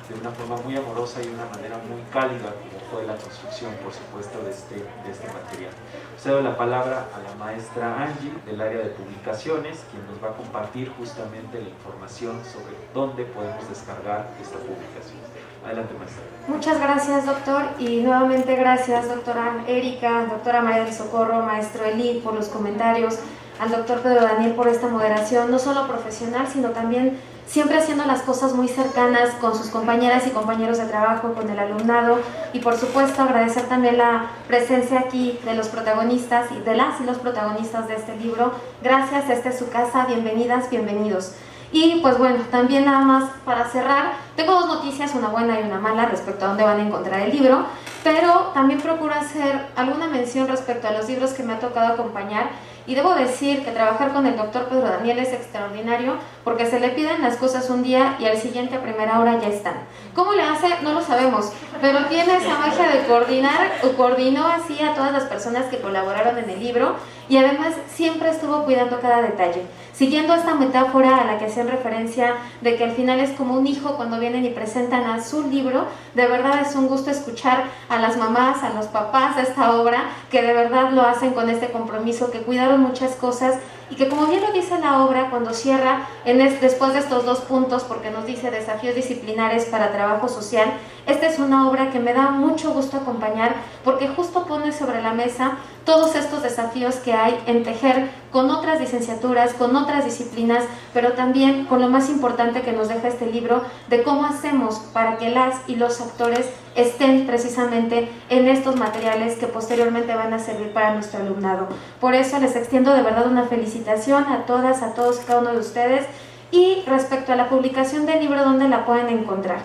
de una forma muy amorosa y de una manera muy cálida, como fue la construcción, por supuesto, de este material. Cedo la palabra a la maestra Angie del área de publicaciones, quien nos va a compartir justamente la información sobre dónde podemos descargar esta publicación. Adelante, maestra. Muchas gracias, doctor, y nuevamente gracias, doctora Erika, doctora María del Socorro, maestro Eli, por los comentarios, al doctor Pedro Daniel por esta moderación, no solo profesional, sino también siempre haciendo las cosas muy cercanas con sus compañeras y compañeros de trabajo, con el alumnado, y por supuesto agradecer también la presencia aquí de los protagonistas y de las y los protagonistas de este libro. Gracias, esta es su casa, bienvenidas, bienvenidos. Y pues bueno, también nada más para cerrar, tengo dos noticias, una buena y una mala respecto a dónde van a encontrar el libro, pero también procuro hacer alguna mención respecto a los libros que me ha tocado acompañar. Y debo decir que trabajar con el doctor Pedro Daniel es extraordinario porque se le piden las cosas un día y al siguiente a primera hora ya están. ¿Cómo le hace? No lo sabemos, pero tiene esa magia de coordinar, o coordinó así a todas las personas que colaboraron en el libro y además siempre estuvo cuidando cada detalle. Siguiendo esta metáfora a la que hacían referencia de que al final es como un hijo cuando vienen y presentan a su libro, de verdad es un gusto escuchar a las mamás, a los papás de esta obra, que de verdad lo hacen con este compromiso, que cuidaron muchas cosas y que, como bien lo dice la obra cuando cierra después de estos dos puntos, porque nos dice desafíos disciplinares para trabajo social, esta es una obra que me da mucho gusto acompañar porque justo pone sobre la mesa todos estos desafíos que hay en tejer con otras licenciaturas, con otras disciplinas, pero también con lo más importante que nos deja este libro, de cómo hacemos para que las y los actores estén precisamente en estos materiales que posteriormente van a servir para nuestro alumnado. Por eso les extiendo de verdad una felicitación a todas, a todos, cada uno de ustedes. Y respecto a la publicación del libro, ¿dónde la pueden encontrar?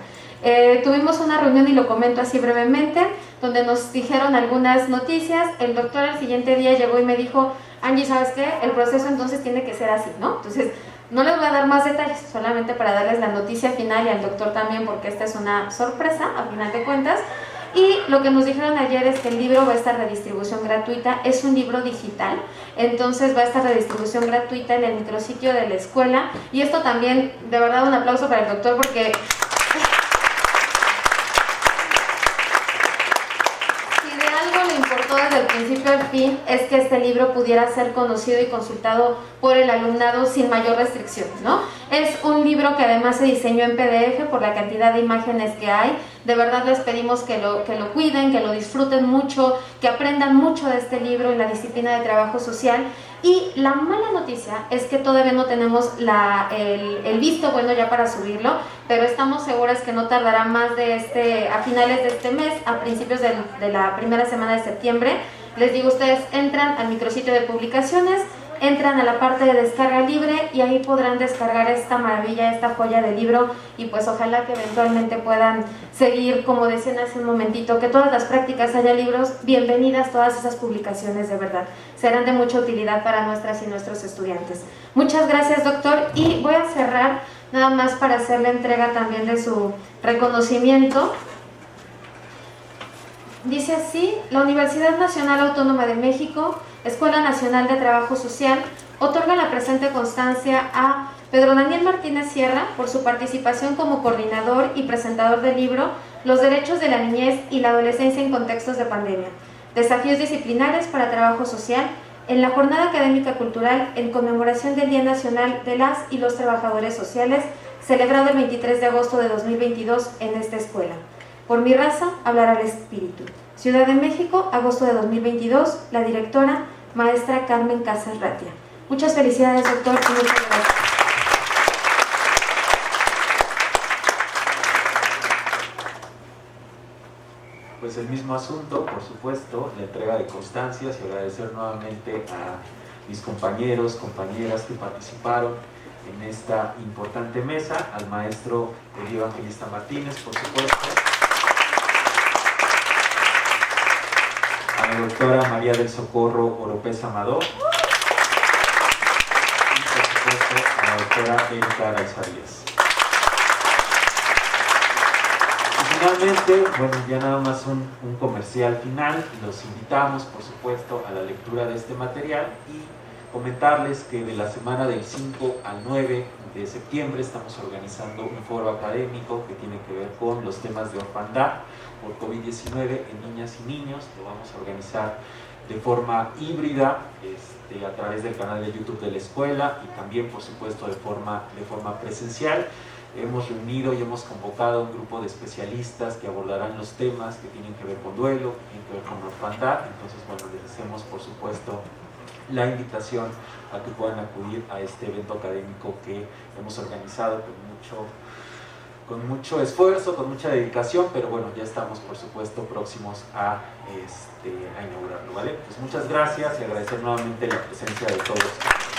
Tuvimos una reunión, y lo comento así brevemente, donde nos dijeron algunas noticias. El doctor al siguiente día llegó y me dijo: Angie, ¿sabes qué? El proceso entonces tiene que ser así, ¿no? Entonces, no les voy a dar más detalles, solamente para darles la noticia final, y al doctor también, porque esta es una sorpresa, a final de cuentas. Y lo que nos dijeron ayer es que el libro va a estar de distribución gratuita, es un libro digital, entonces va a estar de distribución gratuita en el micrositio de la escuela. Y esto también, de verdad, un aplauso para el doctor, porque desde el principio al fin es que este libro pudiera ser conocido y consultado por el alumnado sin mayor restricción, ¿no? Es un libro que además se diseñó en PDF por la cantidad de imágenes que hay. De verdad les pedimos que lo cuiden, que lo disfruten mucho, que aprendan mucho de este libro en la disciplina de trabajo social. Y la mala noticia es que todavía no tenemos el visto bueno ya para subirlo, pero estamos seguras que no tardará más a finales de este mes, a principios de la primera semana de septiembre. Les digo, ustedes entran al micrositio de publicaciones, entran a la parte de descarga libre y ahí podrán descargar esta maravilla, esta joya de libro, y pues ojalá que eventualmente puedan seguir, como decían hace un momentito, que todas las prácticas haya libros. Bienvenidas todas esas publicaciones, de verdad, serán de mucha utilidad para nuestras y nuestros estudiantes. Muchas gracias, doctor, y voy a cerrar nada más para hacer la entrega también de su reconocimiento. Dice así: la Universidad Nacional Autónoma de México, Escuela Nacional de Trabajo Social, otorga la presente constancia a Pedro Daniel Martínez Sierra por su participación como coordinador y presentador del libro Los derechos de la niñez y la adolescencia en contextos de pandemia, desafíos disciplinares para trabajo social, en la jornada académica cultural en conmemoración del Día Nacional de las y los Trabajadores Sociales, celebrado el 23 de agosto de 2022 en esta escuela. Por mi raza, hablará el espíritu. Ciudad de México, agosto de 2022, la directora, maestra Carmen Casas Ratia. Muchas felicidades, doctor, y muchas gracias. Pues el mismo asunto, por supuesto, la entrega de constancias, y agradecer nuevamente a mis compañeros, compañeras que participaron en esta importante mesa, al maestro Elío Evangelista Martínez, por supuesto, a la doctora María del Socorro Oropesa Amador, y por supuesto a la doctora Erika Araiza Díaz. finalmente, bueno, ya nada más un comercial final. Los invitamos, por supuesto, a la lectura de este material y comentarles que de la semana del 5 al 9 de septiembre estamos organizando un foro académico que tiene que ver con los temas de orfandad por COVID-19 en niñas y niños. Lo vamos a organizar de forma híbrida a través del canal de YouTube de la escuela y también, por supuesto, de forma presencial. Hemos reunido y hemos convocado a un grupo de especialistas que abordarán los temas que tienen que ver con duelo, que tienen que ver con orfandad. Entonces, bueno, les hacemos, por supuesto, la invitación a que puedan acudir a este evento académico que hemos organizado con mucho esfuerzo, con mucha dedicación, pero bueno, ya estamos, por supuesto, próximos a inaugurarlo, ¿vale? Pues muchas gracias y agradecer nuevamente la presencia de todos.